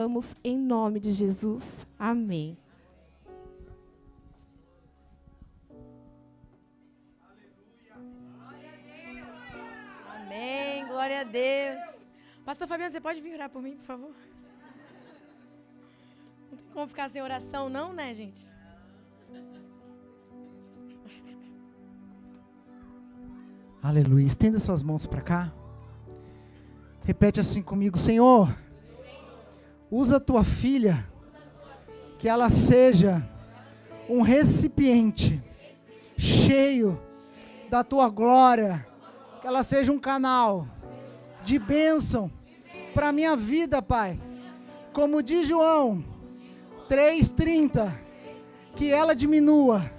Vamos em nome de Jesus. Amém. Amém, glória a Deus. Pastor Fabiano, você pode vir orar por mim, por favor? Não tem como ficar sem oração não, né, gente? Aleluia. Estenda suas mãos para cá. Repete assim comigo: Senhor, usa a tua filha, que ela seja um recipiente cheio da tua glória, que ela seja um canal de bênção para a minha vida, Pai. Como diz João 3,30, que ela diminua,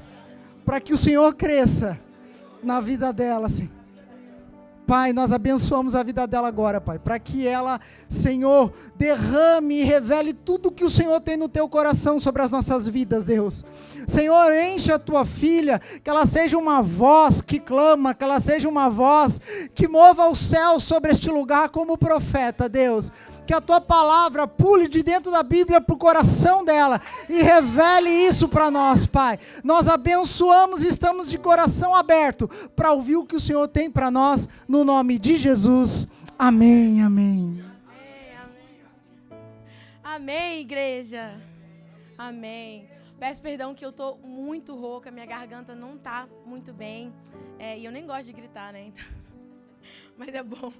para que o Senhor cresça na vida dela, Senhor. Pai, nós abençoamos a vida dela agora, Pai, para que ela, Senhor, derrame e revele tudo que o Senhor tem no teu coração sobre as nossas vidas, Deus. Senhor, enche a tua filha, que ela seja uma voz que clama, que ela seja uma voz que mova o céu sobre este lugar como profeta, Deus. Que a tua palavra pule de dentro da Bíblia para o coração dela e revele isso para nós, Pai. Nós abençoamos e estamos de coração aberto para ouvir o que o Senhor tem para nós, no nome de Jesus. Amém, amém. Amém, igreja. Amém. Peço perdão que eu estou muito rouca, minha garganta não está muito bem. E eu nem gosto de gritar, né? Então, mas é bom.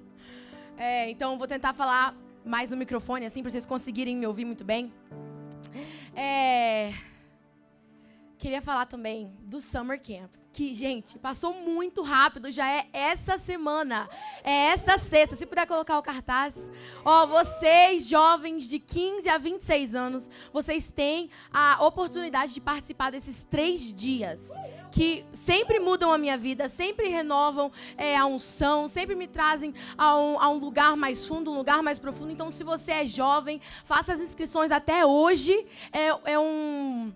Então, vou tentar falar mais no microfone, assim, para vocês conseguirem me ouvir muito bem. Queria falar também do Summer Camp, que, gente, passou muito rápido, já é essa semana, é essa sexta. Se puder colocar o cartaz. Vocês, jovens de 15 a 26 anos, vocês têm a oportunidade de participar desses 3 dias, que sempre mudam a minha vida, sempre renovam a unção, sempre me trazem a um lugar mais fundo, um lugar mais profundo. Então, se você é jovem, faça as inscrições até hoje. É um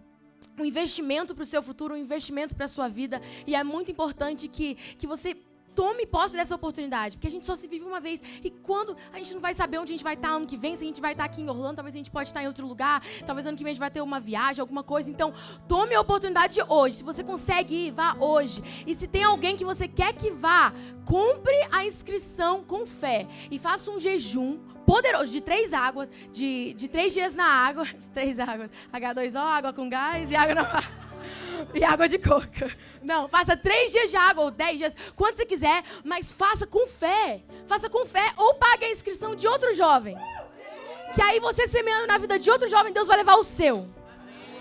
investimento para o seu futuro, um investimento para a sua vida. E é muito importante que você tome posse dessa oportunidade, porque a gente só se vive uma vez. E quando a gente não vai saber onde a gente vai estar ano que vem, se a gente vai estar aqui em Orlando, talvez a gente pode estar em outro lugar, talvez ano que vem a gente vai ter uma viagem, alguma coisa. Então, tome a oportunidade hoje. Se você consegue ir, vá hoje. E se tem alguém que você quer que vá, compre a inscrição com fé e faça um jejum poderoso de 3 águas, de 3 dias na água, de 3 águas, H2O, água com gás e água e água de coco. Não, faça 3 dias de água ou 10 dias, quanto você quiser, mas faça com fé. Faça com fé ou pague a inscrição de outro jovem. Que aí você semeando na vida de outro jovem, Deus vai levar o seu.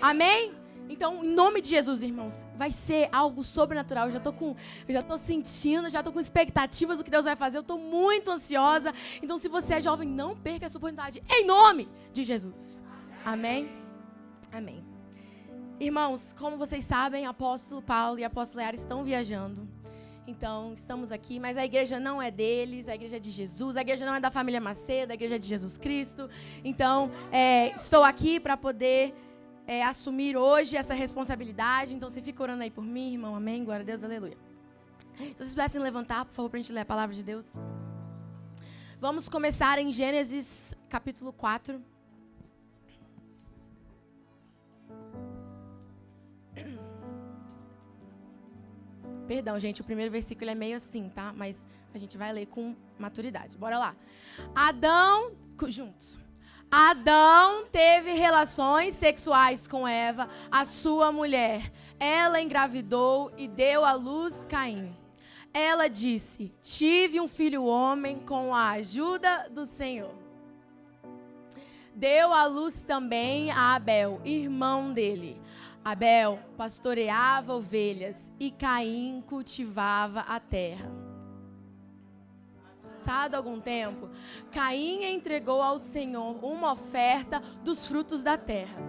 Amém? Então, em nome de Jesus, irmãos, vai ser algo sobrenatural. Eu já tô sentindo, já tô com expectativas do que Deus vai fazer. Eu tô muito ansiosa. Então, se você é jovem, não perca essa oportunidade. Em nome de Jesus. Amém? Amém. Irmãos, como vocês sabem, apóstolo Paulo e apóstolo Leara estão viajando. Então, estamos aqui, mas a igreja não é deles, a igreja é de Jesus, a igreja não é da família Macedo, a igreja é de Jesus Cristo. Então, estou aqui para poder assumir hoje essa responsabilidade. Então, você fica orando aí por mim, irmão. Amém? Glória a Deus, aleluia. Se vocês pudessem levantar, por favor, para a gente ler a palavra de Deus. Vamos começar em Gênesis, capítulo 4. Perdão, gente, o primeiro versículo é meio assim, tá? Mas a gente vai ler com maturidade. Bora lá. Juntos. Adão teve relações sexuais com Eva, a sua mulher. Ela engravidou e deu à luz Caim. Ela disse: tive um filho homem com a ajuda do Senhor. Deu à luz também a Abel, irmão dele. Abel pastoreava ovelhas e Caim cultivava a terra. Passado algum tempo, Caim entregou ao Senhor uma oferta dos frutos da terra.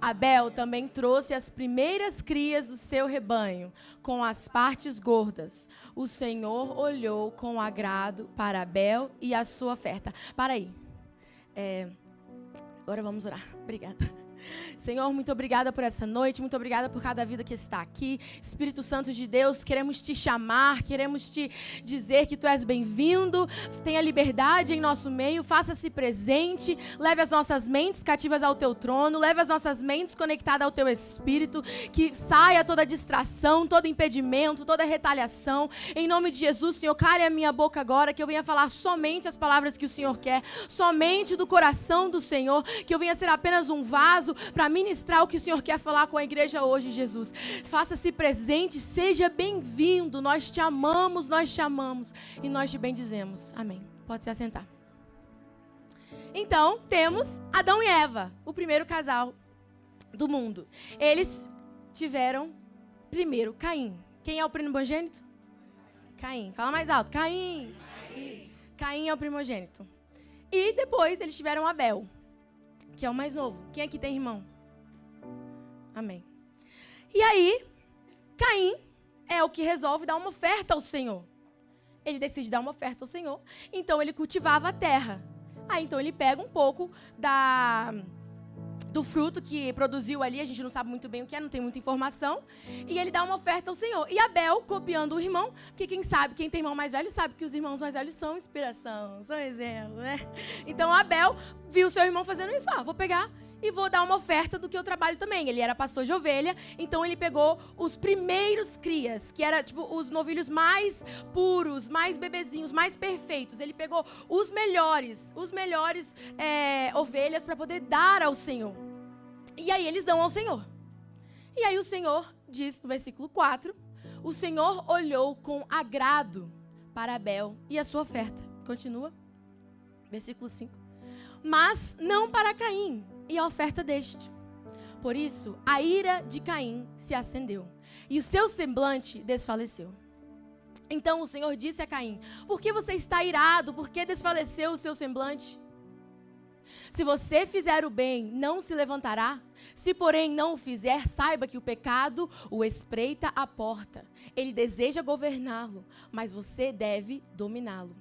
Abel também trouxe as primeiras crias do seu rebanho, com as partes gordas. O Senhor olhou com agrado para Abel e a sua oferta. Para aí. Agora vamos orar. Obrigada. Senhor, muito obrigada por essa noite, muito obrigada por cada vida que está aqui. Espírito Santo de Deus, queremos te chamar, queremos te dizer que tu és bem-vindo, tenha liberdade em nosso meio, faça-se presente, leve as nossas mentes cativas ao teu trono, leve as nossas mentes conectadas ao teu Espírito, que saia toda distração, todo impedimento, toda retaliação. Em nome de Jesus, Senhor, cale a minha boca agora, que eu venha falar somente as palavras que o Senhor quer, somente do coração do Senhor, que eu venha ser apenas um vaso para ministrar o que o Senhor quer falar com a igreja hoje, Jesus. Faça-se presente, seja bem-vindo. Nós te amamos e nós te bendizemos. Amém. Pode se assentar. Então, temos Adão e Eva, o primeiro casal do mundo. Eles tiveram primeiro Caim. Quem é o primogênito? Caim. Fala mais alto. Caim. Caim é o primogênito. E depois eles tiveram Abel, que é o mais novo. Quem aqui tem irmão? Amém. E aí, Caim é o que resolve dar uma oferta ao Senhor. Ele decide dar uma oferta ao Senhor. Então, ele cultivava a terra. Aí, então, ele pega um pouco do fruto que produziu ali. A gente não sabe muito bem o que é, não tem muita informação. E ele dá uma oferta ao Senhor. E Abel, copiando o irmão, porque quem tem irmão mais velho, sabe que os irmãos mais velhos são inspiração, são exemplo, né? Então, Abel viu seu irmão fazendo isso. Vou pegar e vou dar uma oferta do que eu trabalho também. Ele era pastor de ovelha, então ele pegou os primeiros crias, que era tipo os novilhos mais puros, mais bebezinhos, mais perfeitos. Ele pegou os melhores ovelhas para poder dar ao Senhor. E aí eles dão ao Senhor. E aí o Senhor diz no versículo 4, o Senhor olhou com agrado para Abel e a sua oferta. Continua. Versículo 5. Mas não para Caim e a oferta deste. Por isso, a ira de Caim se acendeu, e o seu semblante desfaleceu. Então o Senhor disse a Caim: por que você está irado? Por que desfaleceu o seu semblante? Se você fizer o bem, não se levantará. Se, porém, não o fizer, saiba que o pecado o espreita à porta. Ele deseja governá-lo, mas você deve dominá-lo.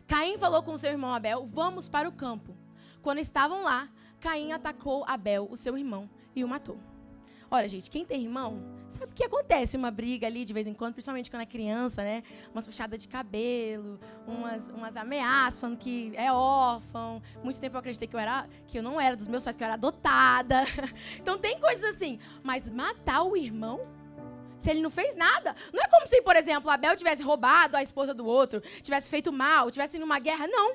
Caim falou com seu irmão Abel: vamos para o campo. Quando estavam lá, Caim atacou Abel, o seu irmão, e o matou. Olha, gente, quem tem irmão, sabe o que acontece? Uma briga ali de vez em quando, principalmente quando é criança, né? Umas puxadas de cabelo, umas ameaças, falando que é órfão. Muito tempo eu acreditei que eu não era dos meus pais, que eu era adotada. Então tem coisas assim. Mas matar o irmão, se ele não fez nada, não é como se, por exemplo, Abel tivesse roubado a esposa do outro, tivesse feito mal, tivesse ido numa guerra. Não.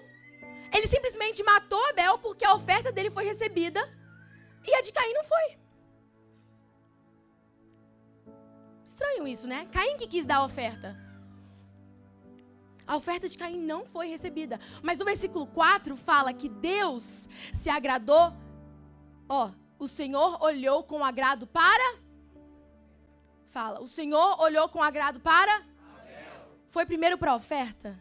Ele simplesmente matou Abel porque a oferta dele foi recebida e a de Caim não foi. Estranho isso, né? Caim que quis dar a oferta. A oferta de Caim não foi recebida. Mas no versículo 4 fala que Deus se agradou. O Senhor olhou com agrado para... Fala, o Senhor olhou com agrado para... Abel. Foi primeiro para a oferta?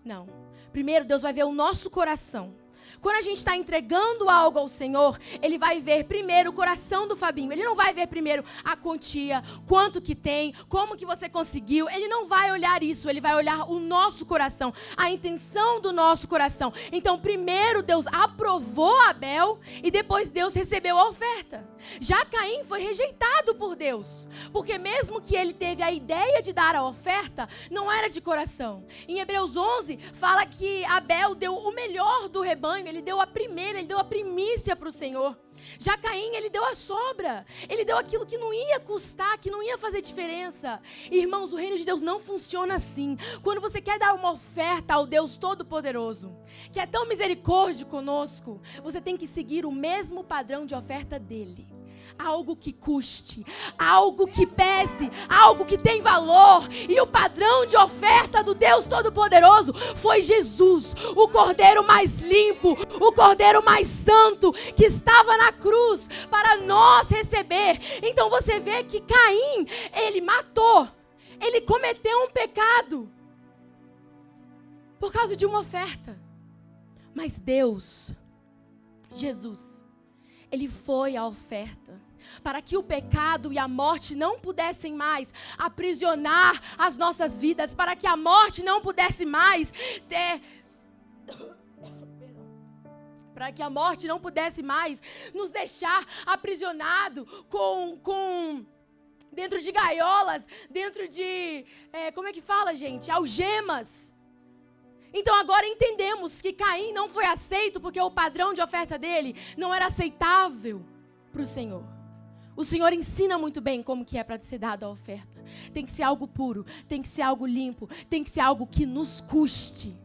Não. Primeiro Deus vai ver o nosso coração. Quando a gente está entregando algo ao Senhor, Ele vai ver primeiro o coração do Fabinho. Ele não vai ver primeiro a quantia, quanto que tem, como que você conseguiu. Ele não vai olhar isso, Ele vai olhar o nosso coração, a intenção do nosso coração. Então, primeiro Deus aprovou Abel e depois Deus recebeu a oferta. Já Caim foi rejeitado por Deus, porque mesmo que ele teve a ideia de dar a oferta, não era de coração. Em Hebreus 11, fala que Abel deu o melhor do rebanho. Ele deu a primícia para o Senhor. Já Caim, ele deu a sobra. Ele deu aquilo que não ia custar, que não ia fazer diferença. Irmãos, o reino de Deus não funciona assim. Quando você quer dar uma oferta ao Deus Todo-Poderoso, que é tão misericórdia conosco, você tem que seguir o mesmo padrão de oferta dele. Algo que custe, algo que pese, algo que tem valor. E o padrão de oferta do Deus Todo-Poderoso foi Jesus, o Cordeiro mais limpo, o Cordeiro mais santo, que estava na cruz para nós receber. Então você vê que Caim, ele matou, ele cometeu um pecado por causa de uma oferta. Mas Deus, Jesus, Ele foi a oferta para que o pecado e a morte não pudessem mais aprisionar as nossas vidas, para que a morte não pudesse mais para que a morte não pudesse mais nos deixar aprisionado dentro de gaiolas, dentro de, como é que fala, gente? Algemas. Então agora entendemos que Caim não foi aceito porque o padrão de oferta dele não era aceitável para o Senhor. O Senhor ensina muito bem como que é para ser dada a oferta. Tem que ser algo puro, tem que ser algo limpo, tem que ser algo que nos custe,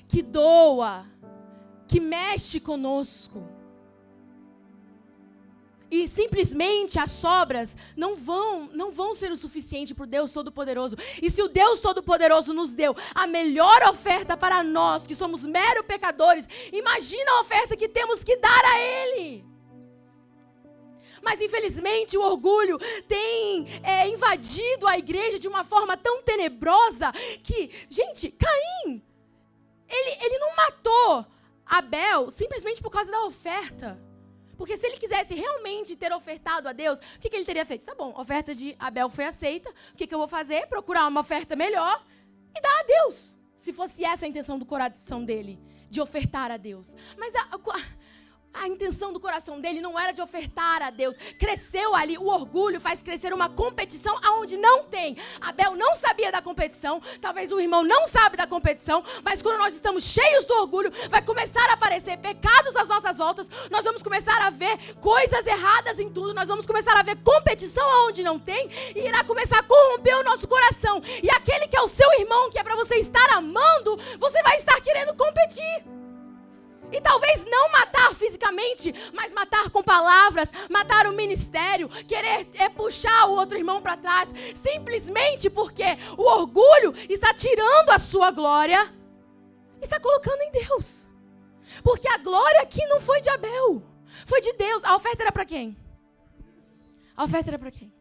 que doa, que mexe conosco. E simplesmente as sobras não vão ser o suficiente para o Deus Todo-Poderoso. E se o Deus Todo-Poderoso nos deu a melhor oferta para nós, que somos meros pecadores, imagina a oferta que temos que dar a Ele. Mas infelizmente o orgulho tem invadido a igreja de uma forma tão tenebrosa que, gente, Caim, ele não matou Abel simplesmente por causa da oferta. Porque se ele quisesse realmente ter ofertado a Deus, o que ele teria feito? Tá bom, a oferta de Abel foi aceita, o que eu vou fazer? Procurar uma oferta melhor e dar a Deus. Se fosse essa a intenção do coração dele, de ofertar a Deus. Mas a intenção do coração dele não era de ofertar a Deus. Cresceu ali, o orgulho faz crescer uma competição aonde não tem. Abel não sabia da competição, talvez o irmão não sabe da competição, mas quando nós estamos cheios do orgulho, vai começar a aparecer pecados às nossas voltas, nós vamos começar a ver coisas erradas em tudo, nós vamos começar a ver competição aonde não tem, e irá começar a corromper o nosso coração. E aquele que é o seu irmão, que é para você estar amando, você vai estar querendo competir. E talvez não matar fisicamente, mas matar com palavras, matar o ministério, querer puxar o outro irmão para trás, simplesmente porque o orgulho está tirando a sua glória, está colocando em Deus. Porque a glória aqui não foi de Abel, foi de Deus. A oferta era para quem? A oferta era para quem?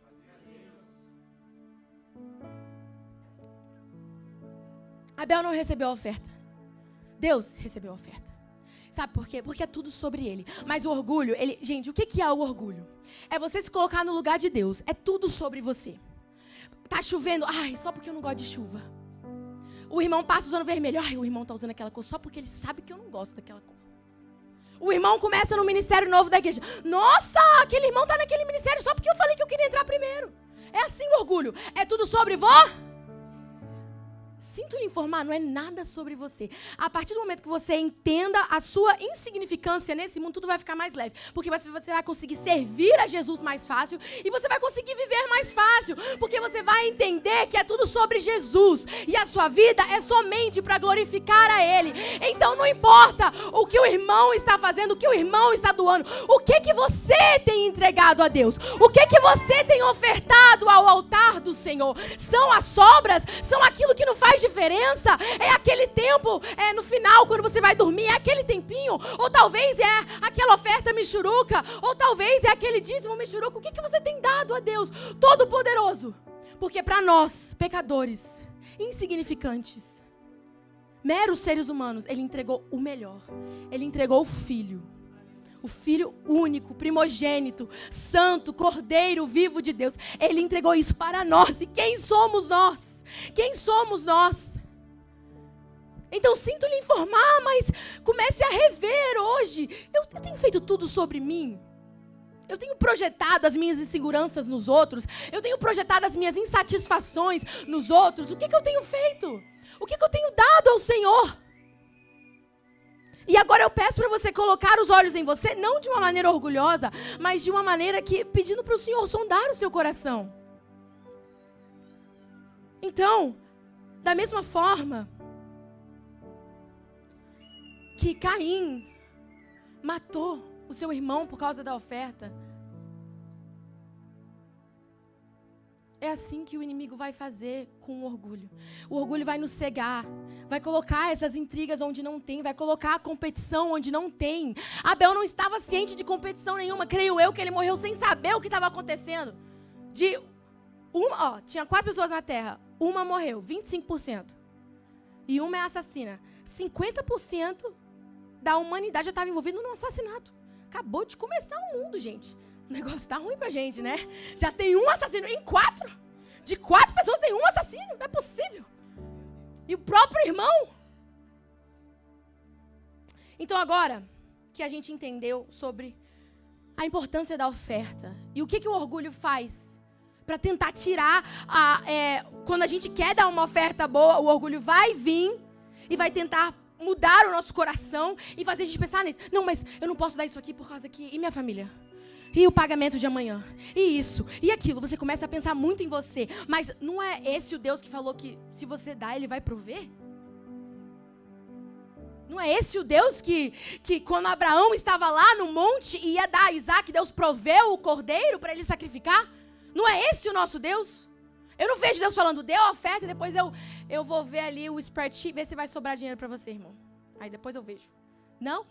Abel não recebeu a oferta, Deus recebeu a oferta. Sabe por quê? Porque é tudo sobre ele. Mas o orgulho, gente, o que é o orgulho? É você se colocar no lugar de Deus. É tudo sobre você. Tá chovendo, só porque eu não gosto de chuva. O irmão passa usando vermelho, o irmão tá usando aquela cor só porque ele sabe que eu não gosto daquela cor. O irmão começa no ministério novo da igreja. Nossa, aquele irmão tá naquele ministério só porque eu falei que eu queria entrar primeiro. É assim o orgulho. É tudo sobre Sinto lhe informar, não é nada sobre você. A partir do momento que você entenda a sua insignificância nesse mundo, tudo vai ficar mais leve. Porque você vai conseguir servir a Jesus mais fácil e você vai conseguir viver mais fácil. Porque você vai entender que é tudo sobre Jesus. E a sua vida é somente para glorificar a Ele. Então não importa o que o irmão está fazendo, o que o irmão está doando. O que você tem entregado a Deus? O que você tem ofertado ao altar do Senhor? São as sobras? São aquilo que não faz diferença? É aquele tempo, no final, quando você vai dormir, é aquele tempinho? Ou talvez é aquela oferta michuruca? Ou talvez é aquele dízimo michuruca? O que você tem dado a Deus Todo-Poderoso? Porque para nós, pecadores, insignificantes, meros seres humanos, Ele entregou o melhor. Ele entregou o Filho. O Filho único, primogênito, santo, cordeiro vivo de Deus. Ele entregou isso para nós. E quem somos nós? Quem somos nós? Então sinto lhe informar, mas comece a rever hoje. Eu tenho feito tudo sobre mim. Eu tenho projetado as minhas inseguranças nos outros. Eu tenho projetado as minhas insatisfações nos outros. O que eu tenho feito? O que eu tenho dado ao Senhor? E agora eu peço para você colocar os olhos em você, não de uma maneira orgulhosa, mas de uma maneira que, pedindo para o Senhor sondar o seu coração. Então, da mesma forma que Caim matou o seu irmão por causa da oferta, é assim que o inimigo vai fazer com o orgulho. O orgulho vai nos cegar, vai colocar essas intrigas onde não tem, vai colocar a competição onde não tem. Abel não estava ciente de competição nenhuma, creio eu que ele morreu sem saber o que estava acontecendo. Tinha 4 pessoas na terra, uma morreu, 25%. E uma é assassina. 50% da humanidade já estava envolvida num assassinato. Acabou de começar o mundo, gente. O negócio tá ruim pra gente, né? Já tem um assassino em 4. De 4 pessoas tem um assassino. Não é possível. E o próprio irmão. Então agora, que a gente entendeu sobre a importância da oferta. E o que o orgulho faz para tentar tirar quando a gente quer dar uma oferta boa, o orgulho vai vir e vai tentar mudar o nosso coração e fazer a gente pensar nisso. Não, mas eu não posso dar isso aqui por causa que... E minha família? E o pagamento de amanhã? E isso? E aquilo? Você começa a pensar muito em você. Mas não é esse o Deus que falou que se você dá, Ele vai prover? Não é esse o Deus que quando Abraão estava lá no monte e ia dar a Isaac, Deus proveu o cordeiro para ele sacrificar? Não é esse o nosso Deus? Eu não vejo Deus falando, dê a oferta e depois eu vou ver ali o spreadsheet, ver se vai sobrar dinheiro para você, irmão. Aí depois eu vejo. Não.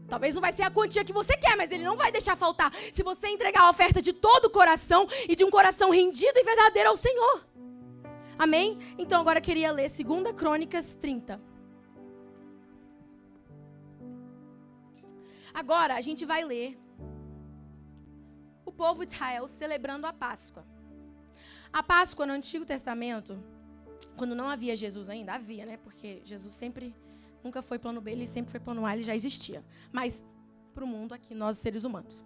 Talvez não vai ser a quantia que você quer, mas Ele não vai deixar faltar. Se você entregar a oferta de todo o coração e de um coração rendido e verdadeiro ao Senhor. Amém? Então agora eu queria ler 2 Crônicas 30. Agora a gente vai ler o povo de Israel celebrando a Páscoa. A Páscoa no Antigo Testamento, quando não havia Jesus ainda, havia, né? Porque Jesus nunca foi plano B, Ele sempre foi plano A, Ele já existia. Mas para o mundo aqui, nós seres humanos.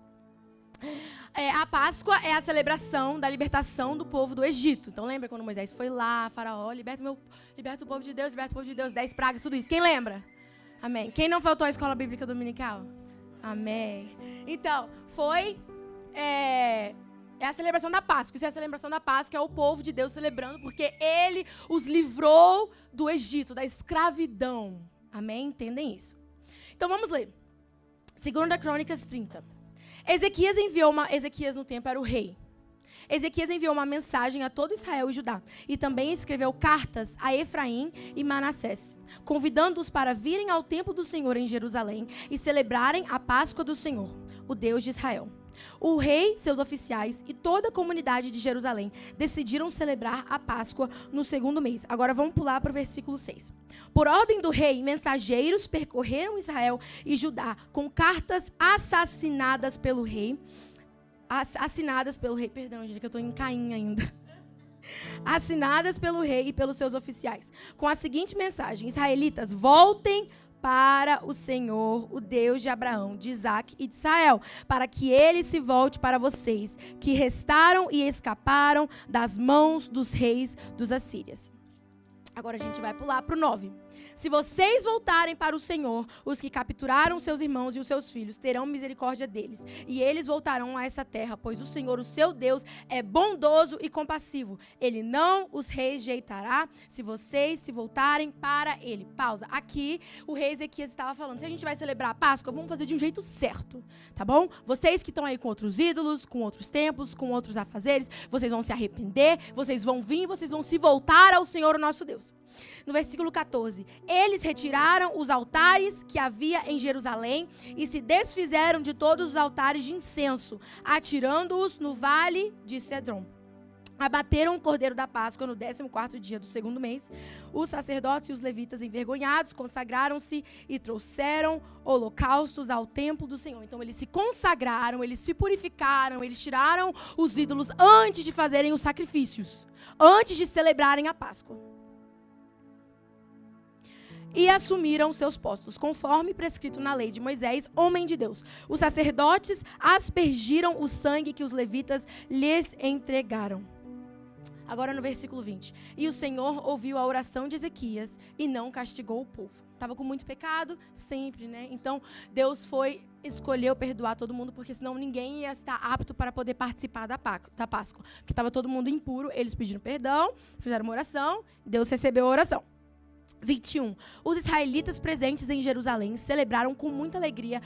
A Páscoa é a celebração da libertação do povo do Egito. Então lembra quando Moisés foi lá, Faraó, liberta o povo de Deus, 10 pragas, tudo isso. Quem lembra? Amém. Quem não faltou à escola bíblica dominical? Amém. Então, é a celebração da Páscoa. Isso é a celebração da Páscoa, é o povo de Deus celebrando, porque Ele os livrou do Egito, da escravidão. Amém? Entendem isso? Então, vamos ler. 2 Crônicas 30. Ezequias no tempo era o rei. Ezequias enviou uma mensagem a todo Israel e Judá, e também escreveu cartas a Efraim e Manassés, convidando-os para virem ao templo do Senhor em Jerusalém e celebrarem a Páscoa do Senhor, o Deus de Israel. O rei, seus oficiais e toda a comunidade de Jerusalém decidiram celebrar a Páscoa no 2º mês. Agora vamos pular para o versículo 6. Por ordem do rei, mensageiros percorreram Israel e Judá com cartas assinadas pelo rei, perdão, gente, que eu estou em Caim ainda. Assinadas pelo rei e pelos seus oficiais, com a seguinte mensagem: israelitas, voltem para o Senhor, o Deus de Abraão, de Isaac e de Israel, para que Ele se volte para vocês, que restaram e escaparam das mãos dos reis dos assírios. Agora a gente vai pular para o 9. Se vocês voltarem para o Senhor, os que capturaram seus irmãos e os seus filhos terão misericórdia deles, e eles voltarão a essa terra, pois o Senhor, o seu Deus, é bondoso e compassivo. Ele não os rejeitará se vocês se voltarem para Ele. Pausa. Aqui, o rei Ezequias estava falando, se a gente vai celebrar a Páscoa, vamos fazer de um jeito certo, tá bom? Vocês que estão aí com outros ídolos, com outros templos, com outros afazeres, vocês vão se arrepender, vocês vão vir, vocês vão se voltar ao Senhor, o nosso Deus. No versículo 14, eles retiraram os altares que havia em Jerusalém e se desfizeram de todos os altares de incenso, atirando-os no vale de Cedron. Abateram o cordeiro da Páscoa no 14º dia do 2º mês. Os sacerdotes e os levitas, envergonhados, consagraram-se e trouxeram holocaustos ao templo do Senhor. Então eles se consagraram, eles se purificaram, eles tiraram os ídolos antes de fazerem os sacrifícios, antes de celebrarem a Páscoa. E assumiram seus postos, conforme prescrito na lei de Moisés, homem de Deus. Os sacerdotes aspergiram o sangue que os levitas lhes entregaram. Agora no versículo 20. E o Senhor ouviu a oração de Ezequias e não castigou o povo. Estava com muito pecado, sempre, né? Então Deus escolheu perdoar todo mundo, porque senão ninguém ia estar apto para poder participar da Páscoa. Porque estava todo mundo impuro, eles pediram perdão, fizeram uma oração, Deus recebeu a oração. 21. Os israelitas presentes em Jerusalém celebraram com muita alegria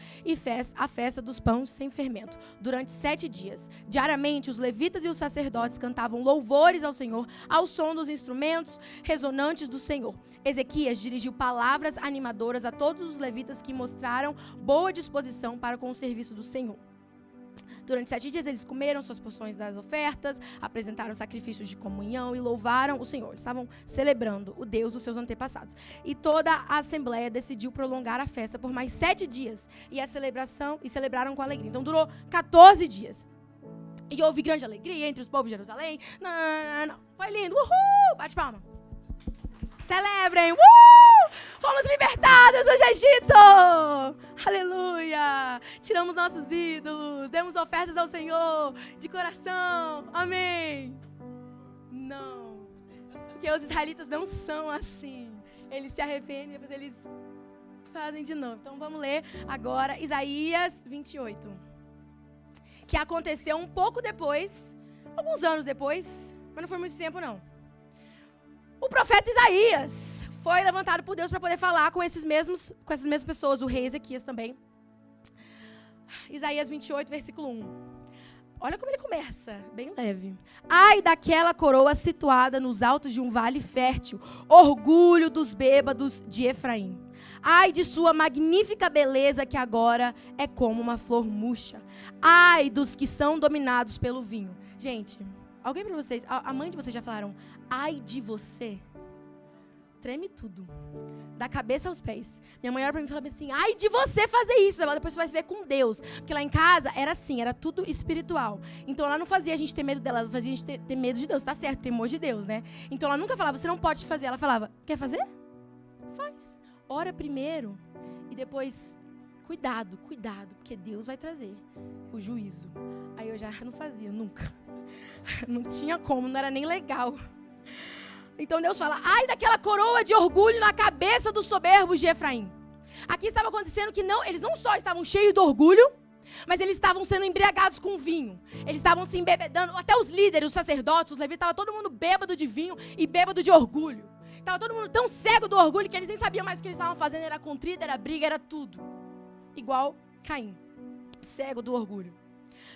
a festa dos pães sem fermento, durante 7 dias. Diariamente, os levitas e os sacerdotes cantavam louvores ao Senhor, ao som dos instrumentos ressonantes do Senhor. Ezequias dirigiu palavras animadoras a todos os levitas que mostraram boa disposição para com o serviço do Senhor. Durante 7 dias eles comeram suas porções das ofertas, apresentaram sacrifícios de comunhão e louvaram o Senhor. Eles estavam celebrando o Deus dos seus antepassados. E toda a assembleia decidiu prolongar a festa por mais 7 dias. E celebraram com alegria. Então durou 14 dias. E houve grande alegria entre os povos de Jerusalém. Não. Foi lindo. Uhul! Bate palma. Celebrem. Fomos libertadas do Egito. Aleluia. Tiramos nossos ídolos. Demos ofertas ao Senhor de coração. Amém. Não. Porque os israelitas não são assim. Eles se arrependem e depois eles fazem de novo. Então vamos ler agora Isaías 28. Que aconteceu um pouco depois, alguns anos depois, mas não foi muito tempo não. O profeta Isaías foi levantado por Deus para poder falar com essas mesmas pessoas, o rei Ezequias também. Isaías 28, versículo 1. Olha como ele começa, bem leve. Ai daquela coroa situada nos altos de um vale fértil, orgulho dos bêbados de Efraim. Ai de sua magnífica beleza que agora é como uma flor murcha. Ai dos que são dominados pelo vinho. Gente, alguém para vocês, a mãe de vocês já falaram, ai de você? Treme tudo, da cabeça aos pés. Minha mãe olha pra mim e fala assim, ai de você fazer isso, depois você vai se ver com Deus. Porque lá em casa era assim, era tudo espiritual. Então ela não fazia a gente ter medo dela, ela fazia a gente ter medo de Deus, tá certo, temor de Deus, né? Então ela nunca falava, você não pode fazer, ela falava, quer fazer? Faz. Ora primeiro e depois, cuidado, porque Deus vai trazer o juízo. Aí eu já não fazia, nunca. Não tinha como, não era nem legal. Então Deus fala, ai daquela coroa de orgulho na cabeça dos soberbos de Efraim. Aqui estava acontecendo que eles não só estavam cheios de orgulho, mas eles estavam sendo embriagados com vinho. Eles estavam se embebedando, até os líderes, os sacerdotes, os levitas, estava todo mundo bêbado de vinho e bêbado de orgulho. Estava todo mundo tão cego do orgulho que eles nem sabiam mais o que eles estavam fazendo, era contrita, era briga, era tudo. Igual Caim, cego do orgulho.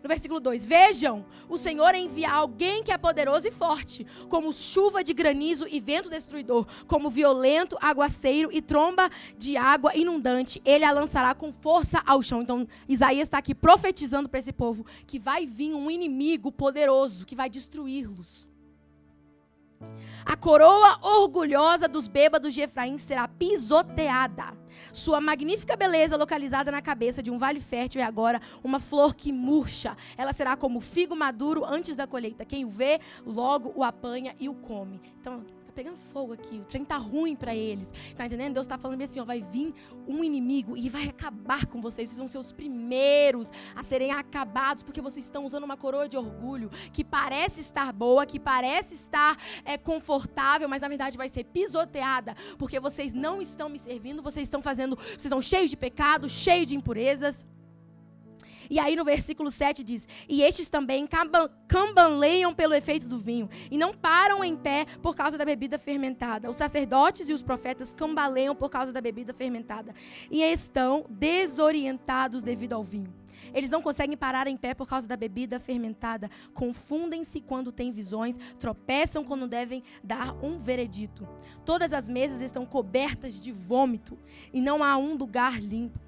No versículo 2, vejam, o Senhor envia alguém que é poderoso e forte, como chuva de granizo e vento destruidor, como violento aguaceiro e tromba de água inundante, ele a lançará com força ao chão. Então, Isaías está aqui profetizando para esse povo que vai vir um inimigo poderoso, que vai destruí-los. A coroa orgulhosa dos bêbados de Efraim será pisoteada. Sua magnífica beleza, localizada na cabeça de um vale fértil, é agora uma flor que murcha. Ela será como figo maduro antes da colheita. Quem o vê, logo o apanha e o come. Então, tá pegando fogo aqui. O trem tá ruim para eles. Tá entendendo? Deus tá falando bem assim, ó, vai vir um inimigo e vai acabar com vocês. Vocês vão ser os primeiros a serem acabados, porque vocês estão usando uma coroa de orgulho que parece estar boa, que parece estar confortável, mas na verdade vai ser pisoteada, porque vocês não estão me servindo, vocês estão cheios de pecado, cheios de impurezas. E aí no versículo 7 diz, e estes também cambaleiam pelo efeito do vinho, e não param em pé por causa da bebida fermentada. Os sacerdotes e os profetas cambaleiam por causa da bebida fermentada, e estão desorientados devido ao vinho. Eles não conseguem parar em pé por causa da bebida fermentada, confundem-se quando têm visões, tropeçam quando devem dar um veredito. Todas as mesas estão cobertas de vômito, e não há um lugar limpo.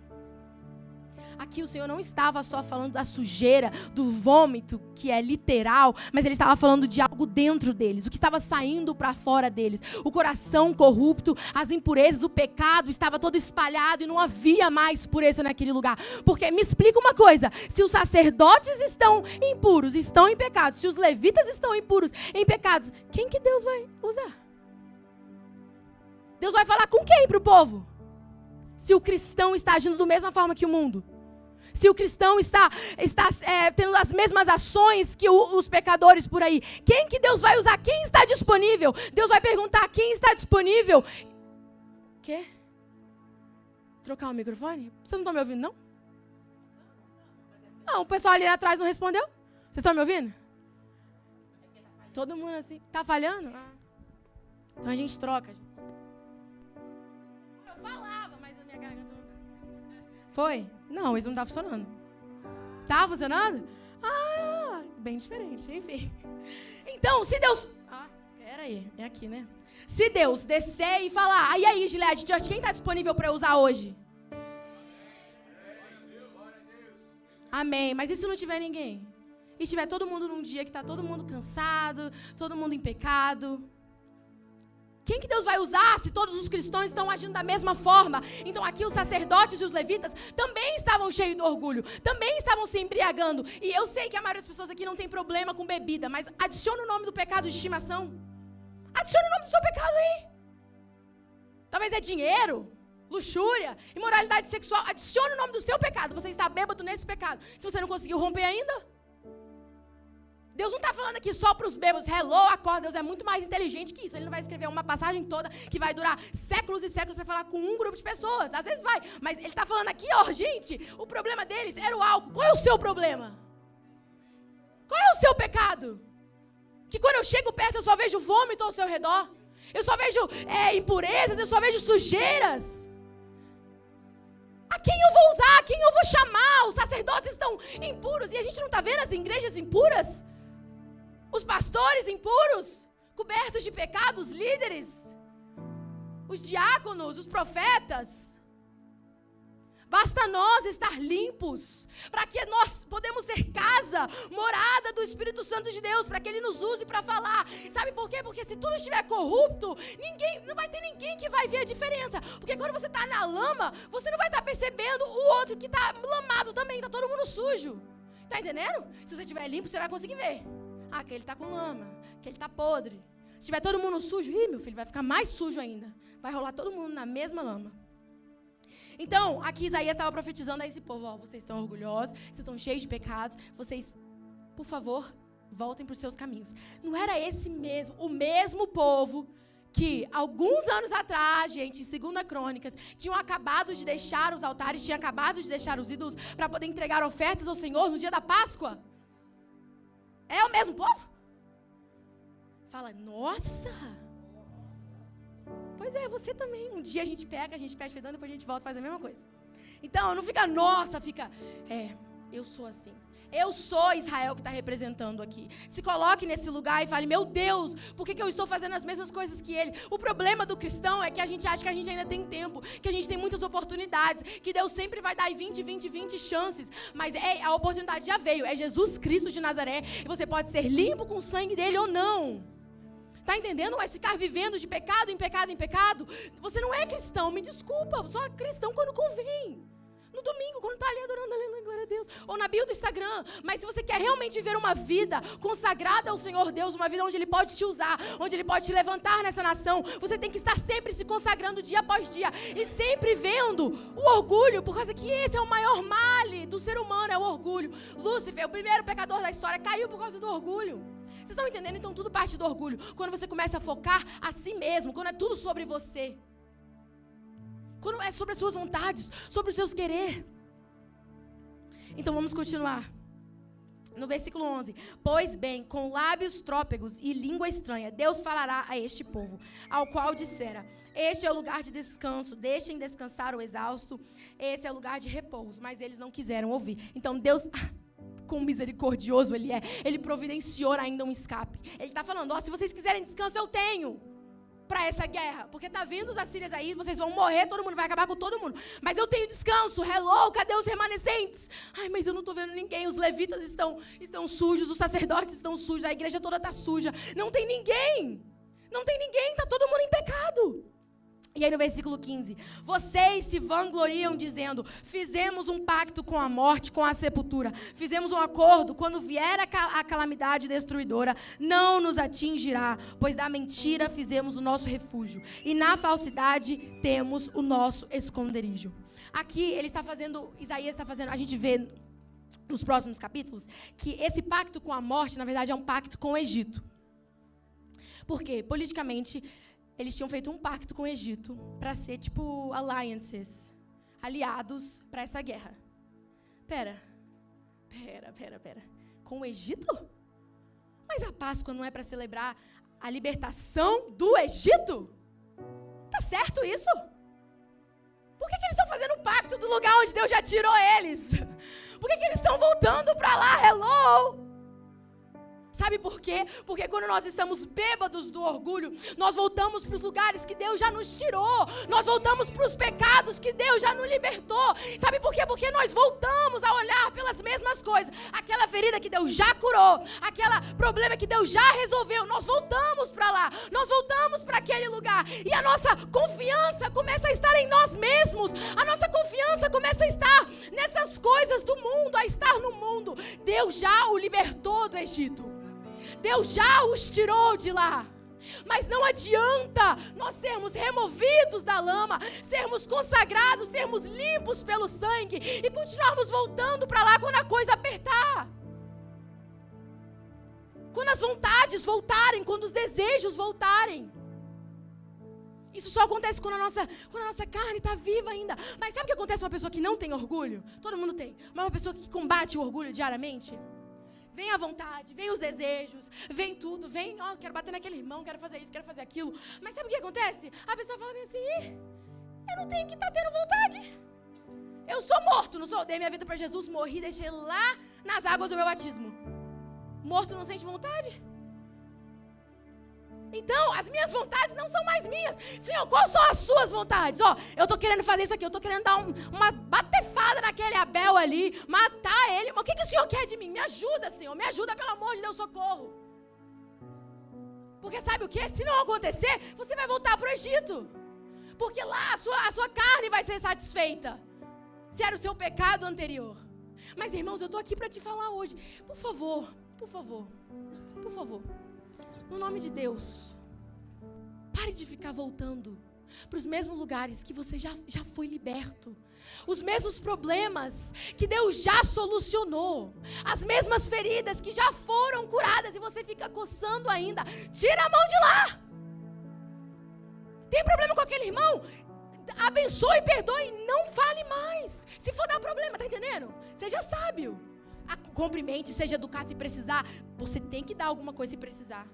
Aqui o Senhor não estava só falando da sujeira, do vômito, que é literal, mas Ele estava falando de algo dentro deles, o que estava saindo para fora deles. O coração corrupto, as impurezas, o pecado estava todo espalhado e não havia mais pureza naquele lugar. Porque me explica uma coisa, se os sacerdotes estão impuros, estão em pecados, se os levitas estão impuros, em pecados, quem que Deus vai usar? Deus vai falar com quem para o povo? Se o cristão está agindo da mesma forma que o mundo. Se o cristão está tendo as mesmas ações que os pecadores por aí. Quem que Deus vai usar? Quem está disponível? Deus vai perguntar quem está disponível. Quê? Trocar o microfone? Vocês não estão me ouvindo, não? Não, o pessoal ali atrás não respondeu. Vocês estão me ouvindo? Todo mundo assim. Tá falhando? Então a gente troca. Eu falava, mas a minha garganta não tá. Foi? Não, isso não tá funcionando. Tá funcionando? Ah, bem diferente, enfim. Então, se Deus... pera aí, é aqui, né? Se Deus descer e falar, e aí, Gilead, quem tá disponível para eu usar hoje? Amém, mas e se não tiver ninguém? E tiver todo mundo num dia que tá todo mundo cansado, todo mundo em pecado... Quem que Deus vai usar se todos os cristãos estão agindo da mesma forma? Então aqui os sacerdotes e os levitas também estavam cheios de orgulho, também estavam se embriagando. E eu sei que a maioria das pessoas aqui não tem problema com bebida, mas adicione o nome do pecado de estimação. Adicione o nome do seu pecado aí. Talvez é dinheiro, luxúria, imoralidade sexual. Adicione o nome do seu pecado. Você está bêbado nesse pecado. Se você não conseguiu romper ainda. Deus não está falando aqui só para os bêbados. Hello, acorda. Deus é muito mais inteligente que isso. Ele não vai escrever uma passagem toda que vai durar séculos e séculos para falar com um grupo de pessoas. Às vezes vai. Mas ele está falando aqui, ó, gente, o problema deles era o álcool. Qual é o seu problema? Qual é o seu pecado? Que quando eu chego perto eu só vejo vômito ao seu redor. Eu só vejo impurezas, eu só vejo sujeiras. A quem eu vou usar? A quem eu vou chamar? Os sacerdotes estão impuros. E a gente não está vendo as igrejas impuras? Os pastores impuros? Cobertos de pecados, líderes? Os diáconos, os profetas? Basta nós estar limpos, para que nós podemos ser casa, morada do Espírito Santo de Deus, para que Ele nos use para falar. Sabe por quê? Porque se tudo estiver corrupto, não vai ter ninguém que vai ver a diferença. Porque quando você está na lama, você não vai estar percebendo o outro que está lamado também, está todo mundo sujo. Está entendendo? Se você estiver limpo, você vai conseguir ver. Ah, aquele está com lama, aquele está podre. Se estiver todo mundo sujo, meu filho, vai ficar mais sujo ainda. Vai rolar todo mundo na mesma lama. Então, aqui Isaías estava profetizando a esse povo, ó, vocês estão orgulhosos, vocês estão cheios de pecados, vocês, por favor, voltem para os seus caminhos. Não era o mesmo povo que, alguns anos atrás, gente, em 2 Crônicas, tinham acabado de deixar os altares, tinham acabado de deixar os ídolos para poder entregar ofertas ao Senhor no dia da Páscoa? É o mesmo povo? Fala, nossa... Pois é, você também. Um dia a gente pega, a gente pede perdão, depois a gente volta e faz a mesma coisa. Então, não fica, nossa, fica, eu sou assim. Eu sou Israel que está representando aqui. Se coloque nesse lugar e fale, meu Deus, por que eu estou fazendo as mesmas coisas que ele? O problema do cristão é que a gente acha que a gente ainda tem tempo, que a gente tem muitas oportunidades, que Deus sempre vai dar 20 chances. Mas a oportunidade já veio, é Jesus Cristo de Nazaré, e você pode ser limpo com o sangue dele ou não. Tá entendendo? Mas ficar vivendo de pecado em pecado em pecado, você não é cristão, me desculpa, só é cristão quando convém. No domingo, quando tá ali adorando, aleluia, glória a Deus. Ou na bio do Instagram. Mas se você quer realmente viver uma vida consagrada ao Senhor Deus, uma vida onde Ele pode te usar, onde Ele pode te levantar nessa nação, você tem que estar sempre se consagrando dia após dia. E sempre vendo o orgulho, por causa que esse é o maior male do ser humano, é o orgulho. Lúcifer, o primeiro pecador da história, caiu por causa do orgulho. Vocês estão entendendo? Então tudo parte do orgulho. Quando você começa a focar a si mesmo, quando é tudo sobre você. Quando é sobre as suas vontades, sobre os seus querer. Então vamos continuar. No versículo 11. Pois bem, com lábios trópegos e língua estranha, Deus falará a este povo, ao qual dissera, este é o lugar de descanso, deixem descansar o exausto, esse é o lugar de repouso. Mas eles não quiseram ouvir. Então Deus... Quão misericordioso Ele é. Ele providenciou ainda um escape. Ele está falando, se vocês quiserem descanso, eu tenho para essa guerra. Porque tá vindo os assírios aí, vocês vão morrer, todo mundo vai acabar com todo mundo. Mas eu tenho descanso. Hello, cadê os remanescentes? Ai, mas eu não estou vendo ninguém. Os levitas estão sujos, os sacerdotes estão sujos, a igreja toda está suja. Não tem ninguém. Não tem ninguém, está todo mundo em pecado. E aí no versículo 15, vocês se vangloriam dizendo, fizemos um pacto com a morte, com a sepultura, fizemos um acordo, quando vier a calamidade destruidora, não nos atingirá, pois da mentira fizemos o nosso refúgio, e na falsidade temos o nosso esconderijo. Aqui ele está fazendo, Isaías está fazendo, a gente vê nos próximos capítulos, que esse pacto com a morte, na verdade, é um pacto com o Egito. Por quê? Politicamente, eles tinham feito um pacto com o Egito para ser tipo alliances, aliados para essa guerra. Pera. Com o Egito? Mas a Páscoa não é para celebrar a libertação do Egito? Tá certo isso? Por que eles estão fazendo o pacto do lugar onde Deus já tirou eles? Por que eles estão voltando para lá? Hello! Sabe por quê? Porque quando nós estamos bêbados do orgulho, nós voltamos para os lugares que Deus já nos tirou. Nós voltamos para os pecados que Deus já nos libertou. Sabe por quê? Porque nós voltamos a olhar pelas mesmas coisas. Aquela ferida que Deus já curou, aquele problema que Deus já resolveu, nós voltamos para lá. Nós voltamos para aquele lugar. E a nossa confiança começa a estar em nós mesmos. A nossa confiança começa a estar nessas coisas do mundo, a estar no mundo. Deus já o libertou do Egito. Deus já os tirou de lá. Mas não adianta nós sermos removidos da lama, sermos consagrados, sermos limpos pelo sangue e continuarmos voltando para lá quando a coisa apertar. Quando as vontades voltarem, quando os desejos voltarem. Isso só acontece quando a nossa carne está viva ainda. Mas sabe o que acontece com uma pessoa que não tem orgulho? Todo mundo tem. Mas uma pessoa que combate o orgulho diariamente? Vem a vontade, vem os desejos, vem tudo. Vem, quero bater naquele irmão, quero fazer isso, quero fazer aquilo. Mas sabe o que acontece? A pessoa fala bem assim, eu não tenho que estar tendo vontade. Eu sou morto, não sou? Dei minha vida para Jesus, morri, deixei lá nas águas do meu batismo. Morto não sente vontade? Então, as minhas vontades não são mais minhas. Senhor, quais são as suas vontades? Eu estou querendo fazer isso aqui, eu estou querendo dar uma batefada naquele Abel ali, matar ele. Mas o que o Senhor quer de mim? Me ajuda, Senhor, me ajuda, pelo amor de Deus, socorro. Porque sabe o que? Se não acontecer, você vai voltar para o Egito. Porque lá a sua carne vai ser satisfeita. Se era o seu pecado anterior. Mas, irmãos, eu estou aqui para te falar hoje. Por favor, no nome de Deus, pare de ficar voltando para os mesmos lugares que você já foi liberto. Os mesmos problemas que Deus já solucionou. As mesmas feridas que já foram curadas e você fica coçando ainda. Tira a mão de lá. Tem problema com aquele irmão? Abençoe e perdoe e não fale mais. Se for dar problema, tá entendendo? Seja sábio. Cumprimente, seja educado se precisar. Você tem que dar alguma coisa se precisar.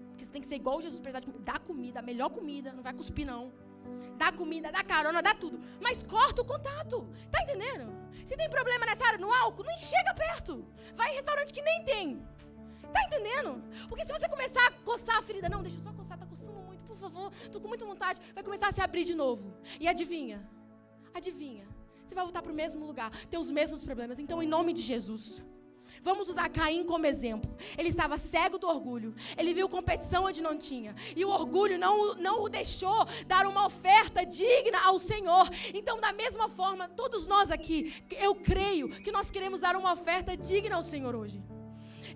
Porque você tem que ser igual Jesus, precisar de comida. Dá comida, a melhor comida, não vai cuspir não. Dá comida, dá carona, dá tudo. Mas corta o contato, tá entendendo? Se tem problema nessa área, no álcool, nem chega perto. Vai em restaurante que nem tem. Tá entendendo? Porque se você começar a coçar a ferida, não, deixa eu só coçar, tá coçando muito, por favor, tô com muita vontade, vai começar a se abrir de novo. E adivinha? Você vai voltar para o mesmo lugar, ter os mesmos problemas. Então, em nome de Jesus, vamos usar Caim como exemplo. Ele estava cego do orgulho. Ele viu competição onde não tinha. E o orgulho não o deixou dar uma oferta digna ao Senhor. Então, da mesma forma, todos nós aqui, eu creio que nós queremos dar uma oferta digna ao Senhor hoje.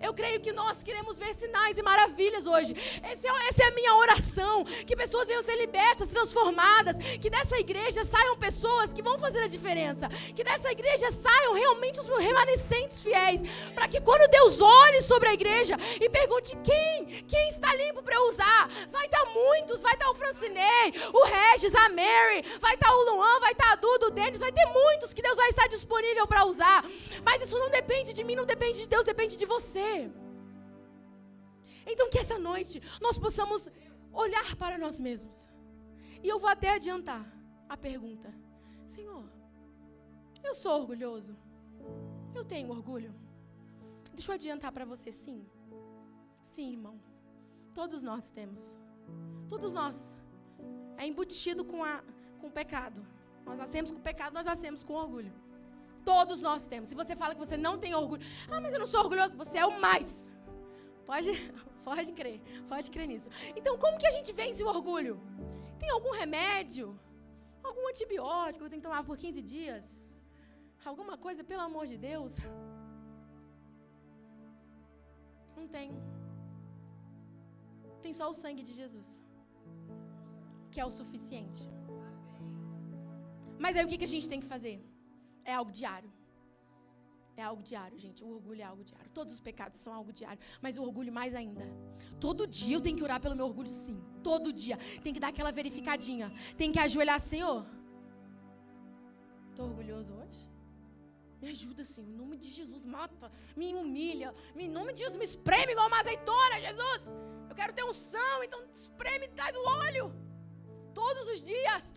Eu creio que nós queremos ver sinais e maravilhas hoje. Essa é a minha oração. Que pessoas venham ser libertas, transformadas. Que dessa igreja saiam pessoas que vão fazer a diferença. Que dessa igreja saiam realmente os remanescentes fiéis. Para que quando Deus olhe sobre a igreja e pergunte quem está limpo para eu usar. Vai estar muitos, vai estar o Francinei, o Regis, a Mary, vai estar o Luan, vai estar a Duda, o Denis. Vai ter muitos que Deus vai estar disponível para usar. Mas isso não depende de mim, não depende de Deus, depende de você. Então que essa noite nós possamos olhar para nós mesmos. E eu vou até adiantar a pergunta. Senhor, eu sou orgulhoso? Eu tenho orgulho? Deixa eu adiantar para você, sim. Sim, irmão. Todos nós temos. Todos nós. É embutido com o pecado. Nós nascemos com pecado, nós nascemos com orgulho. Todos nós temos. Se você fala que você não tem orgulho, mas eu não sou orgulhoso, você é o mais. Pode crer nisso. Então, como que a gente vence o orgulho? Tem algum remédio? Algum antibiótico que eu tenho que tomar por 15 dias? Alguma coisa, pelo amor de Deus? Não tem. Tem só o sangue de Jesus, que é o suficiente. Mas aí o que a gente tem que fazer? É algo diário. É algo diário, gente. O orgulho é algo diário. Todos os pecados são algo diário. Mas o orgulho mais ainda. Todo dia eu tenho que orar pelo meu orgulho, sim. Todo dia. Tem que dar aquela verificadinha. Tem que ajoelhar, Senhor. Estou orgulhoso hoje? Me ajuda, Senhor. Em nome de Jesus, mata. Me humilha. Em nome de Jesus, me espreme igual uma azeitona, Jesus. Eu quero ter unção, então espreme, traz o óleo. Todos os dias.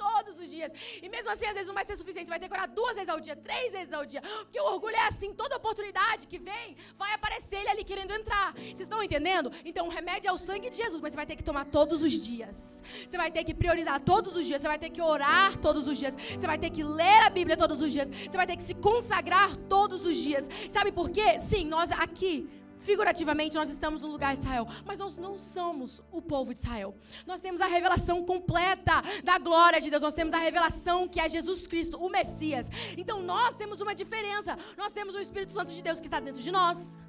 E mesmo assim, às vezes não vai ser suficiente. Você vai ter que orar 2 vezes ao dia, 3 vezes ao dia. Porque o orgulho é assim, toda oportunidade que vem, vai aparecer ele ali querendo entrar. Vocês estão entendendo? Então o remédio é o sangue de Jesus, mas você vai ter que tomar todos os dias. Você vai ter que priorizar todos os dias. Você vai ter que orar todos os dias. Você vai ter que ler a Bíblia todos os dias. Você vai ter que se consagrar todos os dias. Sabe por quê? Sim, nós aqui, figurativamente, nós estamos no lugar de Israel, mas nós não somos o povo de Israel. Nós temos a revelação completa da glória de Deus. Nós temos a revelação que é Jesus Cristo, o Messias. Então nós temos uma diferença. Nós temos o Espírito Santo de Deus que está dentro de nós.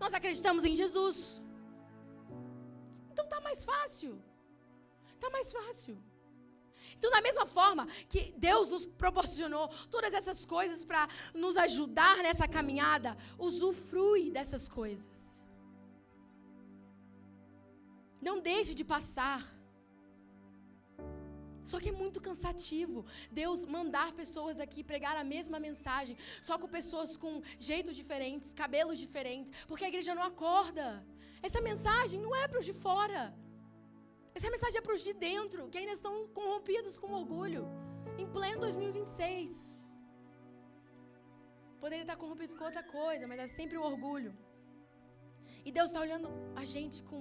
Nós acreditamos em Jesus. Então tá mais fácil. Tá mais fácil. Então, da mesma forma que Deus nos proporcionou todas essas coisas para nos ajudar nessa caminhada, usufrui dessas coisas. Não deixe de passar. Só que é muito cansativo Deus mandar pessoas aqui pregar a mesma mensagem, só com pessoas com jeitos diferentes, cabelos diferentes, porque a igreja não acorda. Essa mensagem não é para os de fora. Essa mensagem é para os de dentro, que ainda estão corrompidos com orgulho, em pleno 2026. Poderia estar corrompidos com outra coisa, mas é sempre o orgulho. E Deus está olhando a gente com...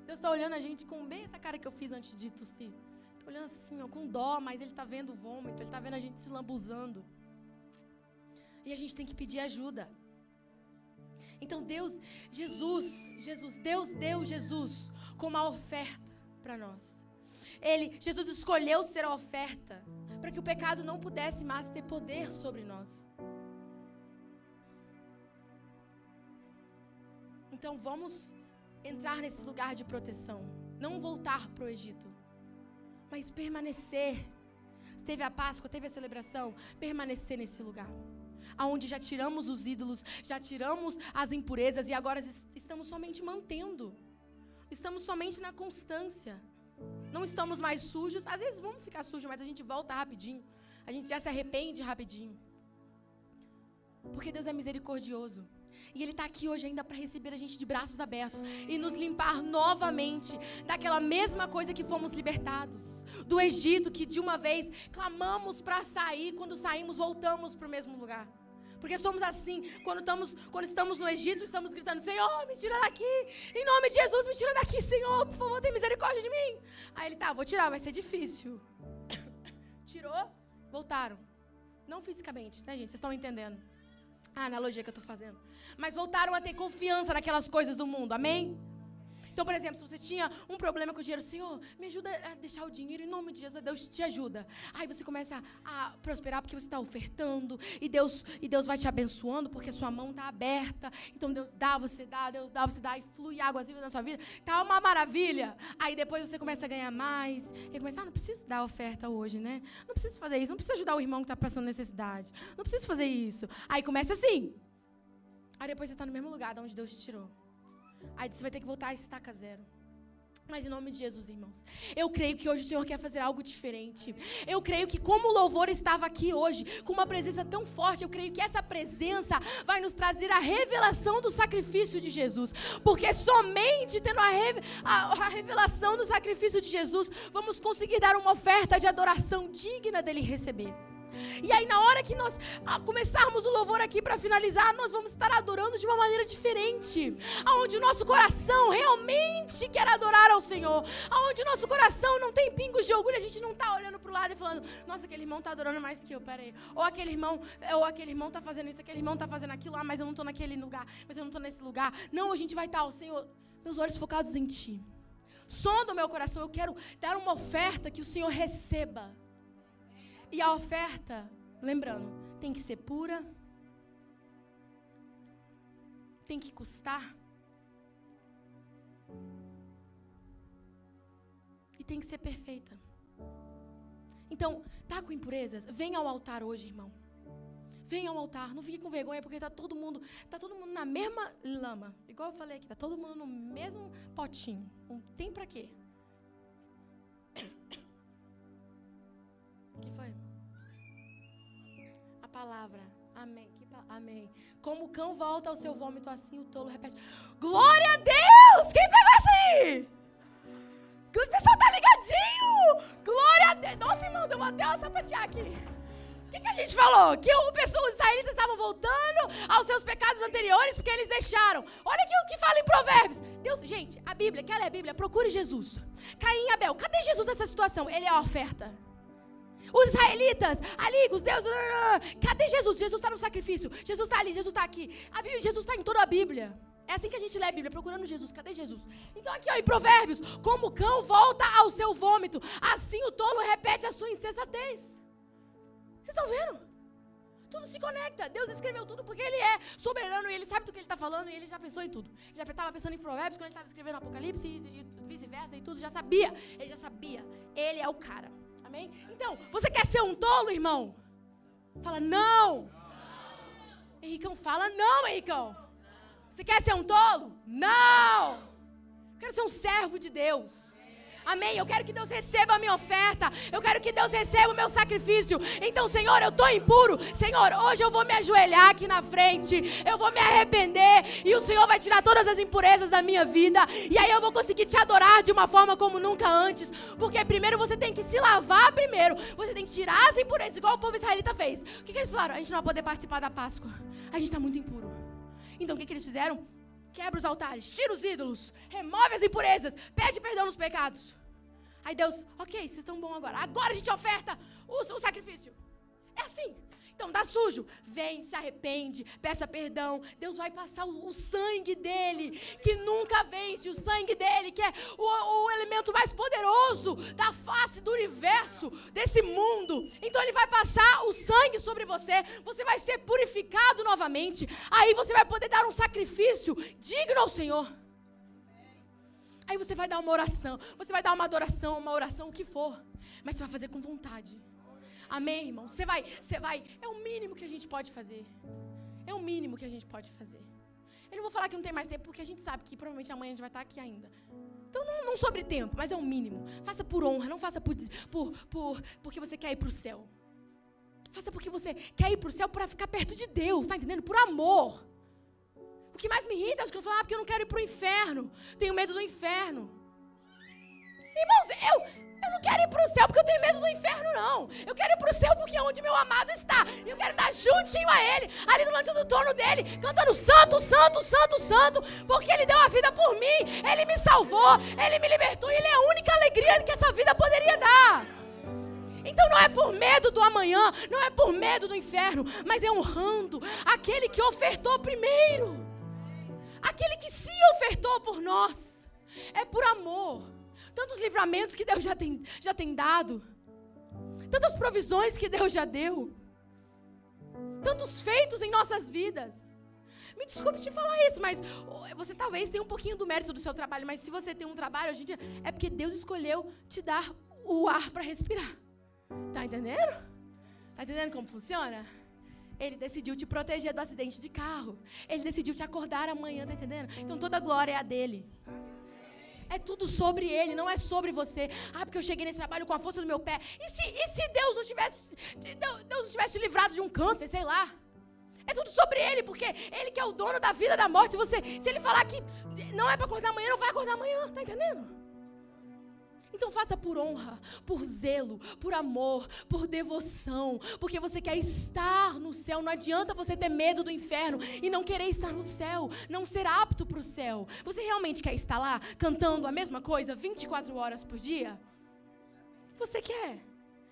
Deus está olhando a gente com bem essa cara que eu fiz antes de tossir. Está olhando assim, ó, com dó, mas Ele está vendo o vômito, Ele está vendo a gente se lambuzando. E a gente tem que pedir ajuda. Então Deus deu Jesus como a oferta para nós. Jesus escolheu ser a oferta para que o pecado não pudesse mais ter poder sobre nós. Então vamos entrar nesse lugar de proteção, não voltar para o Egito, mas permanecer. Teve a Páscoa, teve a celebração, permanecer nesse lugar. Aonde já tiramos os ídolos, já tiramos as impurezas e agora estamos somente mantendo. Estamos somente na constância. Não estamos mais sujos. Às vezes vamos ficar sujos, mas a gente volta rapidinho. A gente já se arrepende rapidinho. Porque Deus é misericordioso. E Ele está aqui hoje ainda para receber a gente de braços abertos e nos limpar novamente daquela mesma coisa que fomos libertados. Do Egito, que de uma vez clamamos para sair, quando saímos voltamos para o mesmo lugar. Porque somos assim, quando estamos no Egito, estamos gritando: Senhor, me tira daqui, em nome de Jesus, me tira daqui, Senhor, por favor, tem misericórdia de mim. Aí Ele, tá, vou tirar, vai ser difícil. Tirou, voltaram. Não fisicamente, né, gente, vocês estão entendendo a analogia que eu estou fazendo. Mas voltaram a ter confiança naquelas coisas do mundo, amém? Então, por exemplo, se você tinha um problema com o dinheiro, Senhor, me ajuda a deixar o dinheiro, em nome de Jesus, Deus te ajuda. Aí você começa a prosperar porque você está ofertando, e Deus vai te abençoando porque sua mão está aberta. Então Deus dá, você dá, e flui águas vivas na sua vida. Tá uma maravilha. Aí depois você começa a ganhar mais, e começa, não preciso dar oferta hoje, né? Não preciso fazer isso, não preciso ajudar o irmão que está passando necessidade. Não preciso fazer isso. Aí começa assim. Aí depois você está no mesmo lugar de onde Deus te tirou. Aí você vai ter que voltar a estaca zero. Mas em nome de Jesus, irmãos, eu creio que hoje o Senhor quer fazer algo diferente. Eu creio que como o louvor estava aqui hoje, com uma presença tão forte, eu creio que essa presença vai nos trazer a revelação do sacrifício de Jesus. Porque somente tendo a revelação do sacrifício de Jesus, vamos conseguir dar uma oferta de adoração digna dele receber. E aí na hora que nós começarmos o louvor aqui para finalizar, nós vamos estar adorando de uma maneira diferente, aonde o nosso coração realmente quer adorar ao Senhor, aonde o nosso coração não tem pingos de orgulho, a gente não está olhando para o lado e falando: nossa, aquele irmão está adorando mais que eu, peraí, ou aquele irmão está fazendo isso, aquele irmão está fazendo aquilo, mas eu não estou naquele lugar, mas eu não estou nesse lugar. Não, a gente vai estar, ó Senhor, meus olhos focados em Ti, sonda o meu coração, eu quero dar uma oferta que o Senhor receba. E a oferta, lembrando, tem que ser pura, tem que custar, e tem que ser perfeita. Então, tá com impurezas? Vem ao altar hoje, irmão. Vem ao altar, não fique com vergonha, porque tá todo mundo na mesma lama. Igual eu falei aqui, tá todo mundo no mesmo potinho. Não tem pra quê? O que foi? A palavra. Amém. Amém. Como o cão volta ao seu vômito, assim o tolo repete: glória a Deus! Quem pegou essa aí? O pessoal tá ligadinho! Glória a Deus! Nossa, irmãos, eu vou até sapatear aqui. O que a gente falou? Que os israelitas estavam voltando aos seus pecados anteriores porque eles deixaram. Olha aqui o que fala em Provérbios. Deus, gente, a Bíblia, quer ler a Bíblia? Procure Jesus. Caim e Abel. Cadê Jesus nessa situação? Ele é a oferta. Os israelitas, ali, os deuses, cadê Jesus? Jesus está no sacrifício, Jesus está ali, Jesus está aqui. Jesus está em toda a Bíblia. É assim que a gente lê a Bíblia, procurando Jesus. Cadê Jesus? Então aqui, ó, em Provérbios: como o cão volta ao seu vômito, assim o tolo repete a sua insensatez. Vocês estão vendo? Tudo se conecta. Deus escreveu tudo porque Ele é soberano e Ele sabe do que Ele está falando e Ele já pensou em tudo. Ele já estava pensando em Provérbios quando Ele estava escrevendo Apocalipse e vice-versa e tudo, já sabia. Ele já sabia. Ele é o cara. Amém? Então, você quer ser um tolo, irmão? Fala, não. Henricão, fala, não, Henricão. Você quer ser um tolo? Não. Eu quero ser um servo de Deus. Amém? Eu quero que Deus receba a minha oferta. Eu quero que Deus receba o meu sacrifício. Então, Senhor, eu estou impuro. Senhor, hoje eu vou me ajoelhar aqui na frente. Eu vou me arrepender. E o Senhor vai tirar todas as impurezas da minha vida. E aí eu vou conseguir te adorar de uma forma como nunca antes. Porque primeiro você tem que se lavar primeiro. Você tem que tirar as impurezas, igual o povo israelita fez. O que eles falaram? A gente não vai poder participar da Páscoa. A gente está muito impuro. Então, o que eles fizeram? Quebra os altares, tira os ídolos, remove as impurezas, pede perdão nos pecados. Aí Deus, ok, vocês estão bons agora. Agora a gente oferta o sacrifício. É assim. Então dá sujo, vem, se arrepende, peça perdão. Deus vai passar o sangue dele, que nunca vence. O sangue dele, que é o elemento mais poderoso da face do universo, desse mundo. Então ele vai passar o sangue sobre você. Você vai ser purificado novamente. Aí você vai poder dar um sacrifício digno ao Senhor. Aí você vai dar uma oração, você vai dar uma adoração, uma oração, o que for. Mas você vai fazer com vontade. Amém, irmão? Você vai, é o mínimo que a gente pode fazer. É o mínimo que a gente pode fazer. Eu não vou falar que não tem mais tempo, porque a gente sabe que provavelmente amanhã a gente vai estar aqui ainda. Então não sobre tempo, mas é o mínimo. Faça por honra, não faça porque você quer ir para o céu. Faça porque você quer ir para o céu para ficar perto de Deus, tá entendendo? Por amor. O que mais me irrita é os que falam, porque eu não quero ir para o inferno. Tenho medo do inferno. Irmãos, eu não quero ir para o céu porque eu tenho medo do inferno, não. Eu quero ir para o céu porque é onde meu amado está. Eu quero estar juntinho a Ele, ali do lado do trono dEle, cantando santo, santo, santo, santo, porque Ele deu a vida por mim, Ele me salvou, Ele me libertou, e Ele é a única alegria que essa vida poderia dar. Então não é por medo do amanhã, não é por medo do inferno, mas é honrando aquele que ofertou primeiro. Aquele que se ofertou por nós. É por amor. Tantos livramentos que Deus já tem dado. Tantas provisões que Deus já deu. Tantos feitos em nossas vidas. Me desculpe te falar isso, mas você talvez tenha um pouquinho do mérito do seu trabalho, mas se você tem um trabalho hoje em dia, é porque Deus escolheu te dar o ar para respirar. Tá entendendo? Tá entendendo como funciona? Ele decidiu te proteger do acidente de carro. Ele decidiu te acordar amanhã, tá entendendo? Então toda a glória é a dele. É tudo sobre ele, não é sobre você. Ah, porque eu cheguei nesse trabalho com a força do meu pé. E se Deus não tivesse te livrado de um câncer, sei lá. É tudo sobre ele, porque ele que é o dono da vida, da morte. Se ele falar que não é para acordar amanhã, não vai acordar amanhã, tá entendendo? Então faça por honra, por zelo, por amor, por devoção, porque você quer estar no céu. Não adianta você ter medo do inferno e não querer estar no céu, não ser apto para o céu. Você realmente quer estar lá cantando a mesma coisa 24 horas por dia? Você quer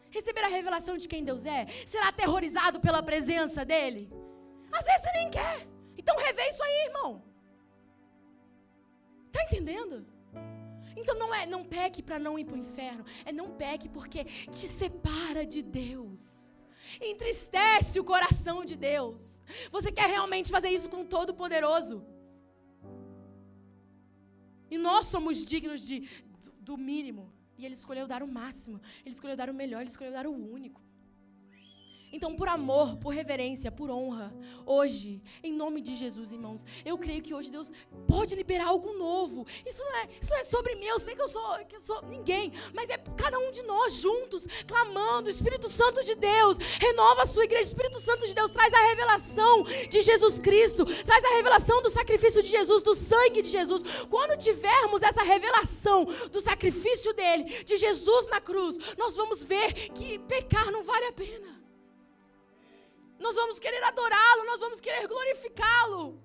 receber a revelação de quem Deus é? Ser aterrorizado pela presença dele? Às vezes você nem quer. Então revê isso aí, irmão. Tá entendendo? Então não peque para não ir para o inferno. Não peque porque te separa de Deus. Entristece o coração de Deus. Você quer realmente fazer isso com o Todo-Poderoso? E nós somos dignos do mínimo. E Ele escolheu dar o máximo. Ele escolheu dar o melhor. Ele escolheu dar o único. Então, por amor, por reverência, por honra, hoje, em nome de Jesus, irmãos, eu creio que hoje Deus pode liberar algo novo. Isso não é sobre mim, eu sei que eu sou ninguém, mas é cada um de nós juntos, clamando, Espírito Santo de Deus, renova a sua igreja. Espírito Santo de Deus, traz a revelação de Jesus Cristo, traz a revelação do sacrifício de Jesus, do sangue de Jesus. Quando tivermos essa revelação do sacrifício dele, de Jesus na cruz, nós vamos ver que pecar não vale a pena. Nós vamos querer adorá-lo, nós vamos querer glorificá-lo.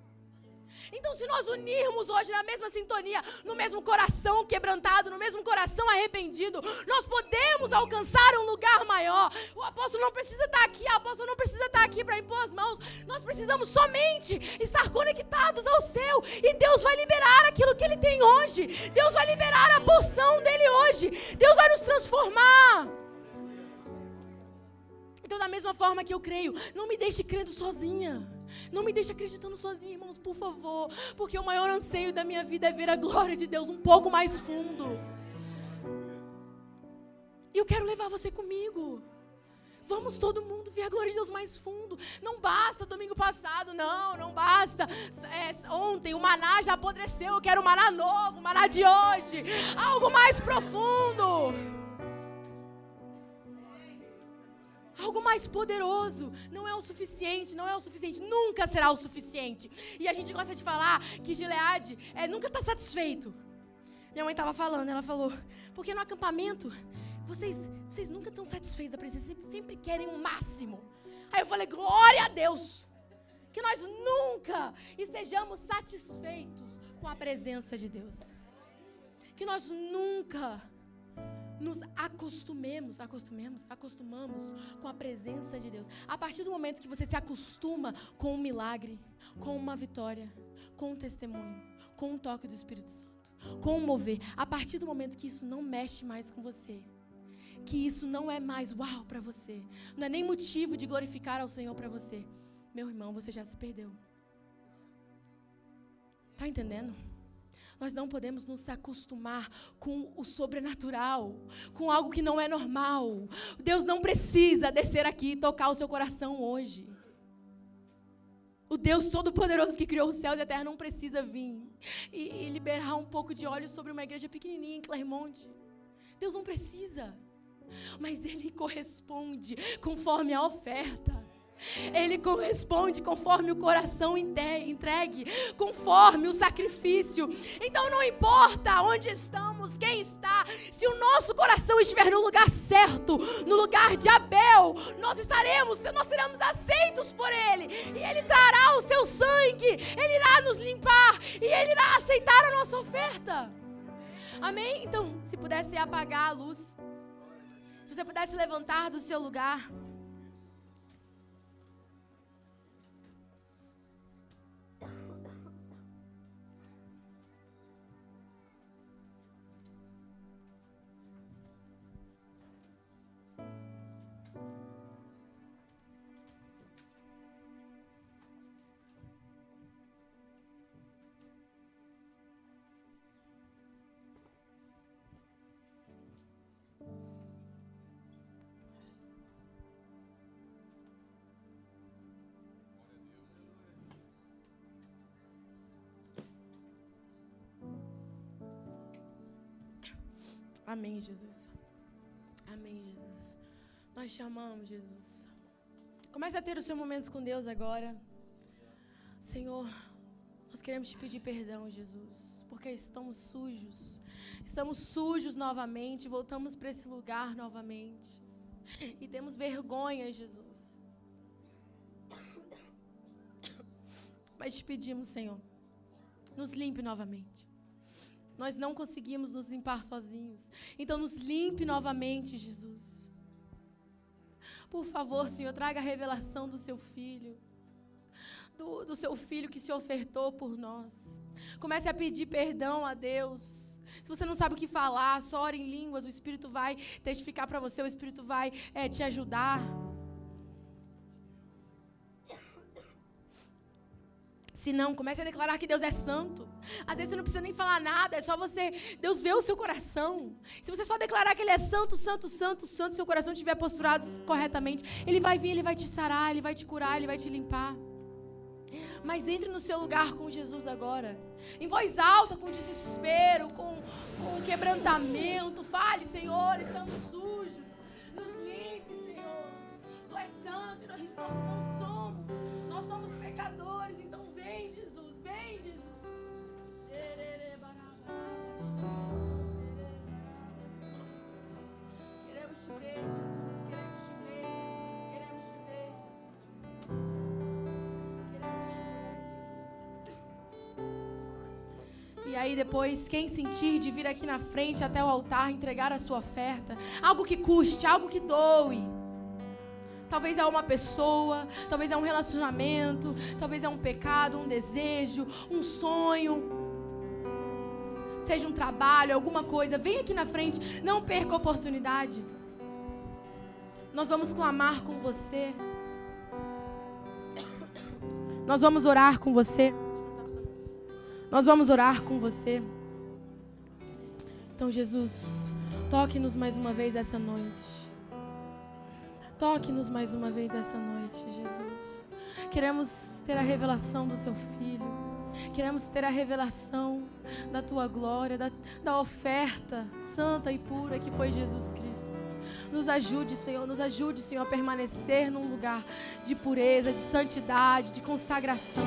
Então, se nós unirmos hoje na mesma sintonia, no mesmo coração quebrantado, no mesmo coração arrependido, nós podemos alcançar um lugar maior. O apóstolo não precisa estar aqui, a apóstola não precisa estar aqui para impor as mãos. Nós precisamos somente estar conectados ao céu. E Deus vai liberar aquilo que Ele tem hoje. Deus vai liberar a porção dEle hoje. Deus vai nos transformar. Então, da mesma forma que eu creio, não me deixe crendo sozinha. Não me deixe acreditando sozinha, irmãos, por favor. Porque o maior anseio da minha vida é ver a glória de Deus um pouco mais fundo. E eu quero levar você comigo. Vamos todo mundo ver a glória de Deus mais fundo. Não basta domingo passado, não basta. Ontem o maná já apodreceu, eu quero o maná novo, o maná de hoje. Algo mais profundo. Algo mais poderoso. Não é o suficiente, não é o suficiente. Nunca será o suficiente. E a gente gosta de falar que Gileade nunca está satisfeito. Minha mãe estava falando, ela falou, porque no acampamento, vocês nunca estão satisfeitos da presença, sempre querem o máximo. Aí eu falei, glória a Deus, que nós nunca estejamos satisfeitos com a presença de Deus. Que nós nunca nos acostumamos com a presença de Deus. A partir do momento que você se acostuma com um milagre, com uma vitória, com um testemunho, com um toque do Espírito Santo, com um mover, a partir do momento que isso não mexe mais com você, que isso não é mais uau para você, não é nem motivo de glorificar ao Senhor para você, meu irmão, você já se perdeu. Tá entendendo? Nós não podemos nos acostumar com o sobrenatural, com algo que não é normal. Deus não precisa descer aqui e tocar o seu coração hoje. O Deus Todo-Poderoso que criou os céus e a terra não precisa vir e liberar um pouco de óleo sobre uma igreja pequenininha em Clermont. Deus não precisa, mas Ele corresponde conforme a oferta. Ele corresponde conforme o coração entregue, conforme o sacrifício. Então não importa onde estamos, quem está, se o nosso coração estiver no lugar certo, no lugar de Abel, nós seremos aceitos por Ele. E Ele trará o seu sangue, Ele irá nos limpar e Ele irá aceitar a nossa oferta. Amém? Então, se pudesse apagar a luz, se você pudesse levantar do seu lugar. Amém, Jesus. Amém, Jesus. Nós te amamos, Jesus. Comece a ter os seus momentos com Deus agora. Senhor, nós queremos te pedir perdão, Jesus, porque estamos sujos. Estamos sujos novamente, voltamos para esse lugar novamente. E temos vergonha, Jesus. Mas te pedimos, Senhor, nos limpe novamente. Nós não conseguimos nos limpar sozinhos. Então nos limpe novamente, Jesus. Por favor, Senhor, traga a revelação do seu Filho. Do seu Filho que se ofertou por nós. Comece a pedir perdão a Deus. Se você não sabe o que falar, só ore em línguas. O Espírito vai testificar para você. O Espírito vai te ajudar. Se não, comece a declarar que Deus é santo. Às vezes você não precisa nem falar nada, é só você... Deus vê o seu coração. Se você só declarar que Ele é santo, santo, santo, santo, seu coração estiver posturado corretamente, Ele vai vir, Ele vai te sarar, Ele vai te curar, Ele vai te limpar. Mas entre no seu lugar com Jesus agora. Em voz alta, com desespero, com quebrantamento. Fale, Senhor, estamos sujos. Nos limpe, Senhor. Tu és santo e nós não somos. Nós somos pecadores, então vem, Jesus, vem, Jesus. Queremos te ver, Jesus. Queremos te ver, Jesus. Queremos te ver, Jesus. E aí depois, quem sentir de vir aqui na frente até o altar, entregar a sua oferta, algo que custe, algo que doe. Talvez é uma pessoa, talvez é um relacionamento, talvez é um pecado, um desejo, um sonho. Seja um trabalho, alguma coisa. Vem aqui na frente, não perca a oportunidade. Nós vamos clamar com você. Nós vamos orar com você. Nós vamos orar com você. Então, Jesus, toque-nos mais uma vez essa noite. Toque-nos mais uma vez essa noite, Jesus. Queremos ter a revelação do Teu Filho. Queremos ter a revelação da Tua glória, da oferta santa e pura que foi Jesus Cristo. Nos ajude, Senhor, a permanecer num lugar de pureza, de santidade, de consagração.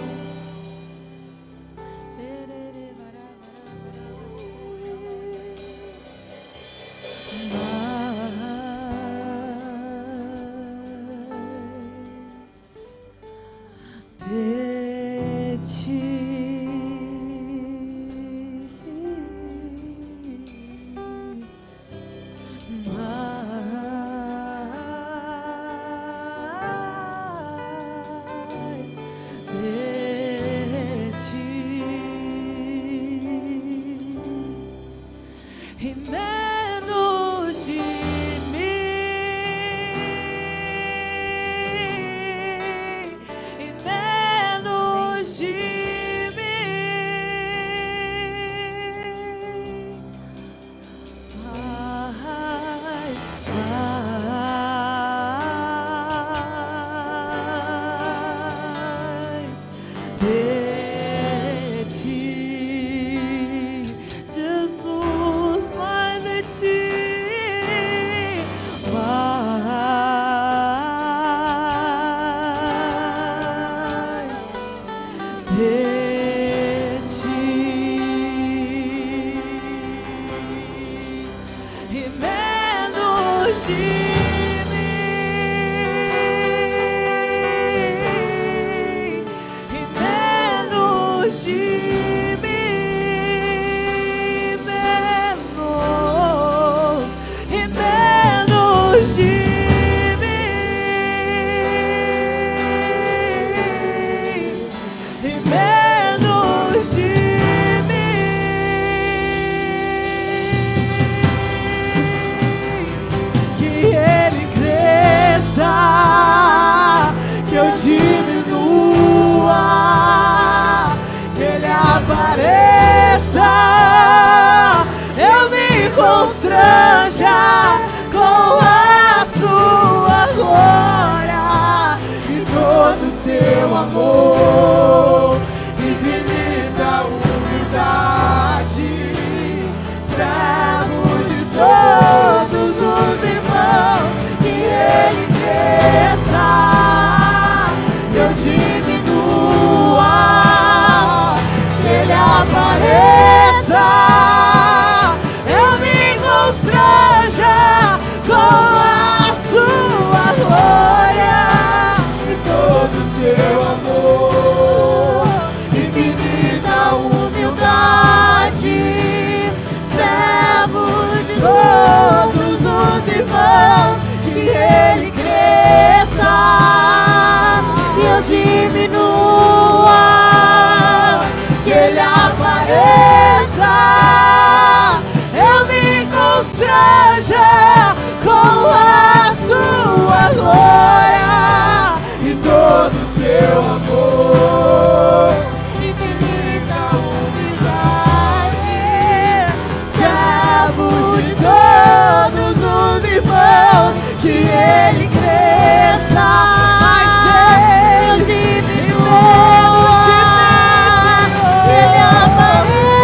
Constranja com a sua glória e todo o seu amor, infinita humildade, servos de todos os irmãos, que ele cresça, eu diminua, que ele apareça. Constranja com a sua glória e todo o seu amor, infinita humildade, servos de todos os irmãos, que ele cresça e eu diminua, que ele apareça. Constranja com a sua glória e todo o seu amor, infinita humildade, servos de todos os irmãos, que ele cresça, mas Deus diminua, que ele apareça.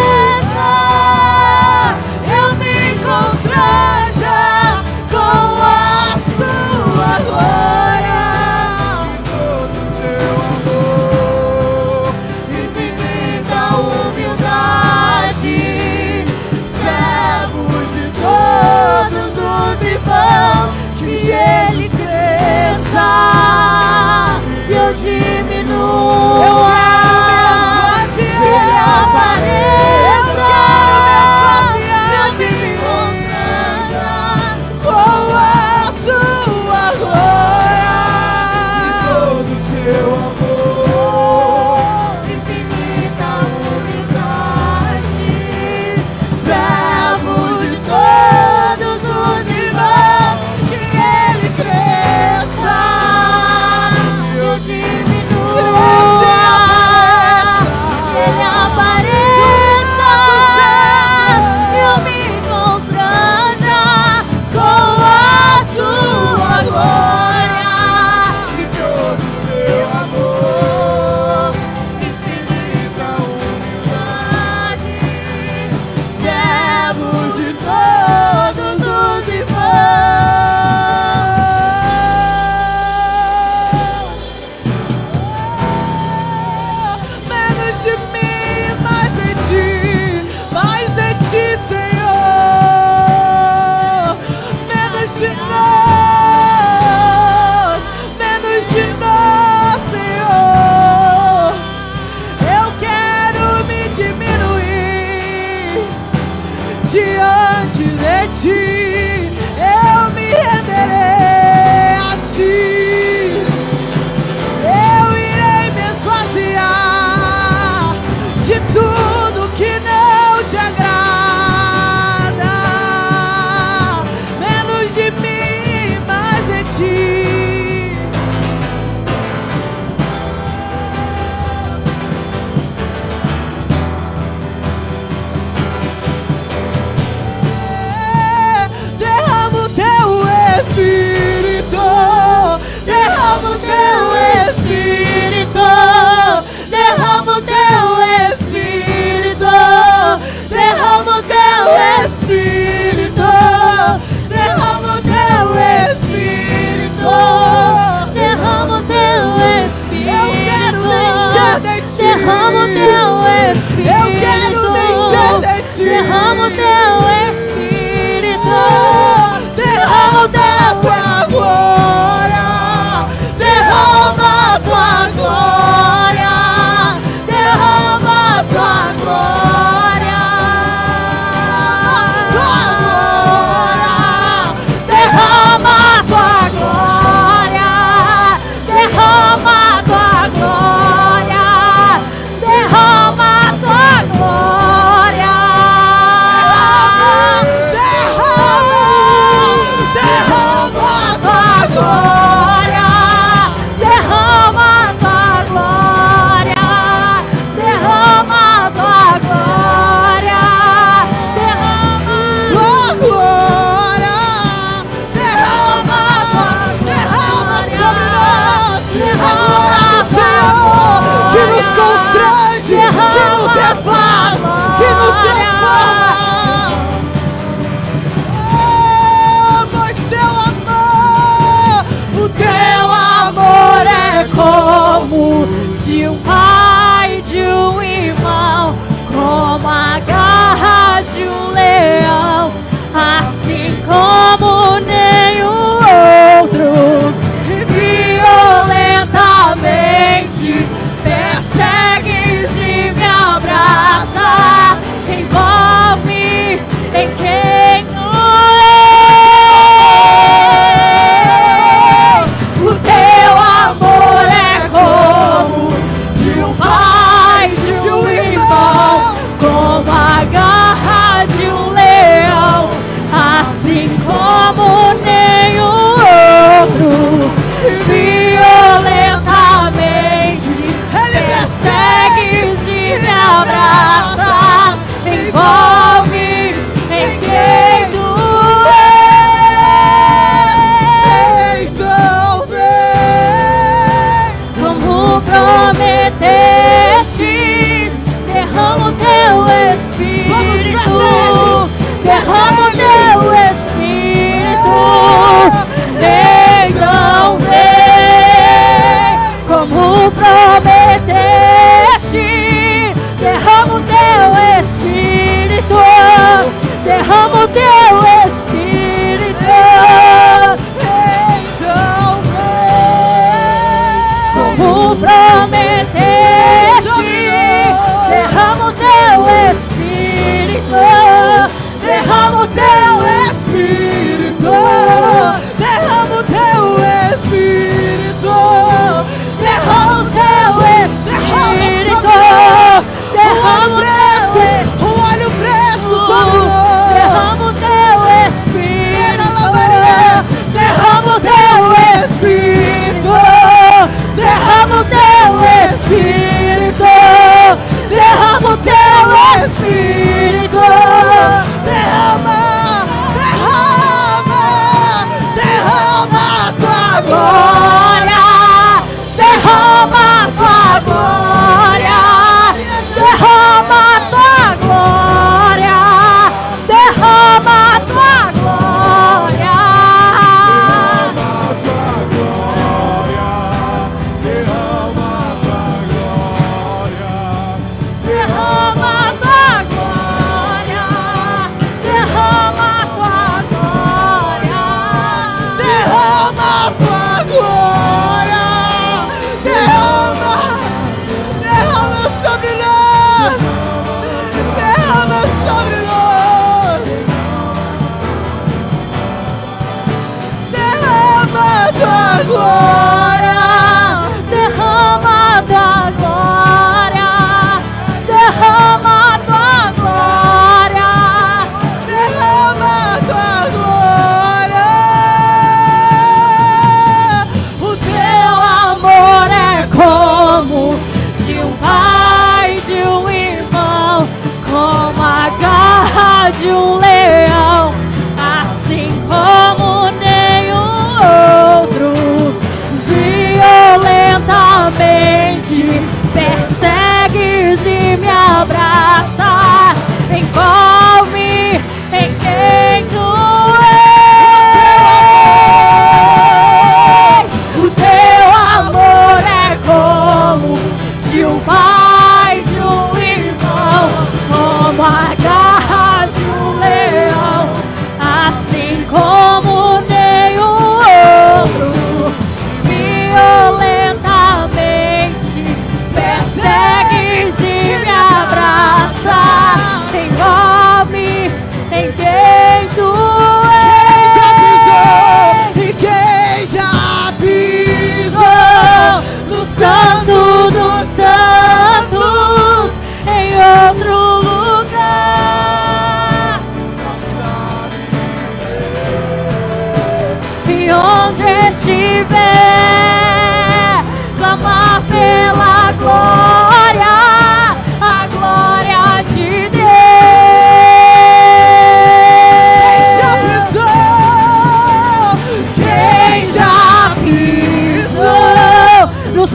Que Jesus cresça e eu diminua, que ele apareça, eu diminua com a sua glória e todo o seu amor, infinita humildade, servos de todos os irmãos, que ele cresça. Espírito, derrama o teu Espírito, derrama o teu Espírito, derrama o teu Espírito, derrama o teu Espírito. Eu quero me encher de ti. Derrama o teu Espírito. Eu quero me encher de ti. Derrama o teu Espírito. Derrama da tua glória. Derrama a tua glória. Derrama a tua glória. Derrama a tua glória. Derrama a tua glória. Derrama a tua glória. Derrama a tua glória. Derrama a tua glória. Derrama a tua glória. Derrama tua glória. Derrama sobre nós. A glória do Senhor que nos constrange, que nos refaz, que nos transforma. Pois teu amor, o teu amor é como de um pai, de um irmão, como a garra de um leão, assim como nenhum outro. Violentamente persegues e me abraça, envolve em quem o teu amor é como de um pai, de um irmão, como a garra de um leão, assim como nenhum outro. Violentamente ele persegues e me abraça, envolve em quem tu és. Então vem, como prometestes, derrama o teu Espírito, derrama o teu Espírito. Então vem, como prometeste, derrama o teu Espírito, derrama o teu Espírito. Então vem, como prometeste, derrama o teu Espírito, derrama o teu Espírito, derrama o teu Espírito, derrama o teu Espírito, derrama o fresco, o óleo fresco sobre nós, derrama o teu Espírito, derrama o teu Espírito, derrama o teu Espírito, derrama o teu Espírito.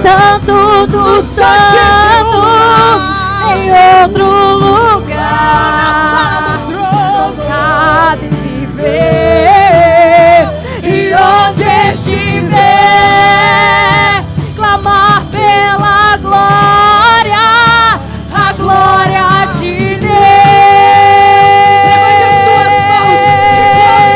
Santo dos Santos, em outro lugar, não sabe viver. E onde estiver, clamar pela glória, a glória de Deus. Levante as suas mãos e clame pela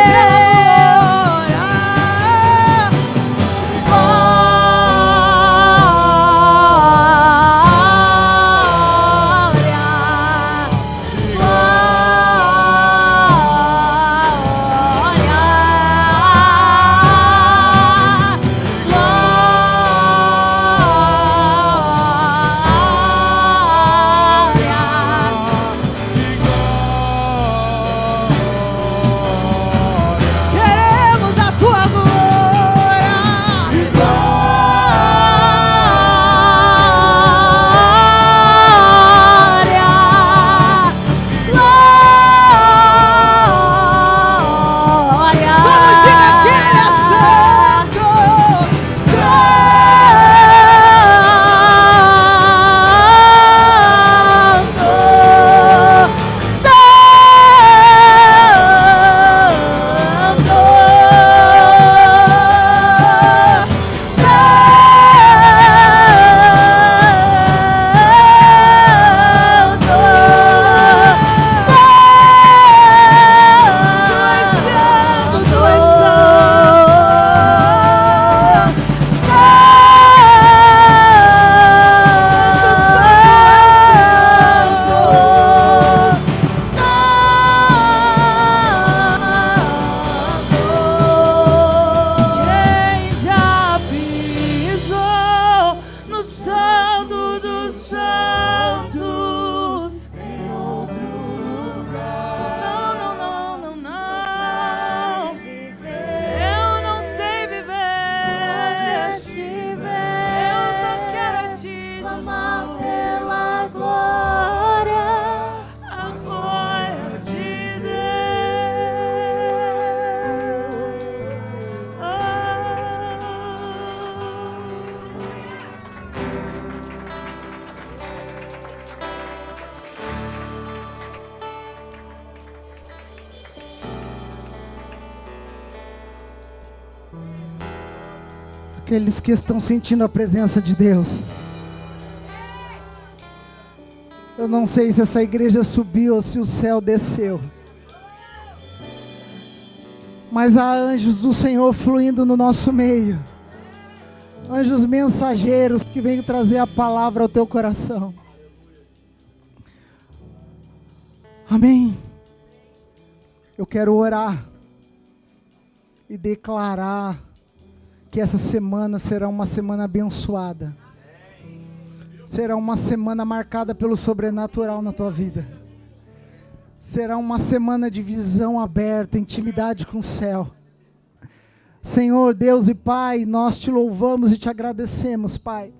Aqueles que estão sentindo a presença de Deus. Eu não sei se essa igreja subiu ou se o céu desceu, mas há anjos do Senhor fluindo no nosso meio. Anjos mensageiros que vêm trazer a palavra ao teu coração. Amém. Eu quero orar e declarar que essa semana será uma semana abençoada. Será uma semana marcada pelo sobrenatural na tua vida. Será uma semana de visão aberta, intimidade com o céu. Senhor, Deus e Pai, nós te louvamos e te agradecemos, Pai.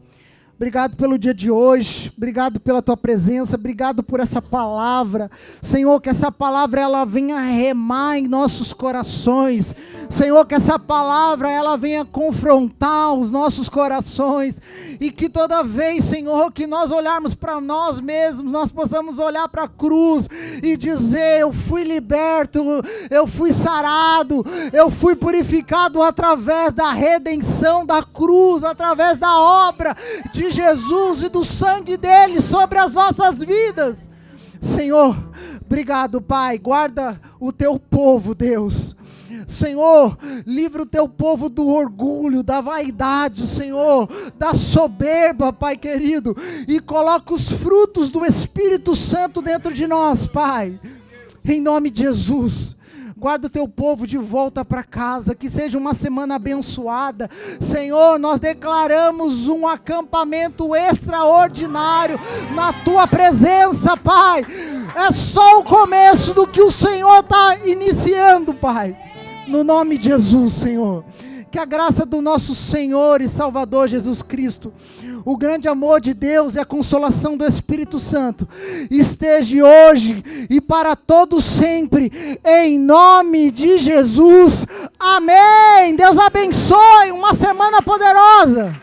Obrigado pelo dia de hoje, obrigado pela tua presença, obrigado por essa palavra. Senhor, que essa palavra ela venha remar em nossos corações. Senhor, que essa palavra ela venha confrontar os nossos corações. E que toda vez, Senhor, que nós olharmos para nós mesmos, nós possamos olhar para a cruz e dizer: eu fui liberto, eu fui sarado, eu fui purificado através da redenção da cruz, através da obra de Jesus e do sangue dele sobre as nossas vidas. Senhor, obrigado, Pai. Guarda o teu povo, Deus. Senhor, livra o teu povo do orgulho, da vaidade, Senhor, da soberba, Pai querido, e coloca os frutos do Espírito Santo dentro de nós, Pai, em nome de Jesus. Guarda o teu povo de volta para casa, que seja uma semana abençoada. Senhor, nós declaramos um acampamento extraordinário na tua presença, Pai. É só o começo do que o Senhor está iniciando, Pai. No nome de Jesus, Senhor. Que a graça do nosso Senhor e Salvador Jesus Cristo, o grande amor de Deus e a consolação do Espírito Santo esteja hoje e para todos sempre, em nome de Jesus. Amém. Deus abençoe. Uma semana poderosa.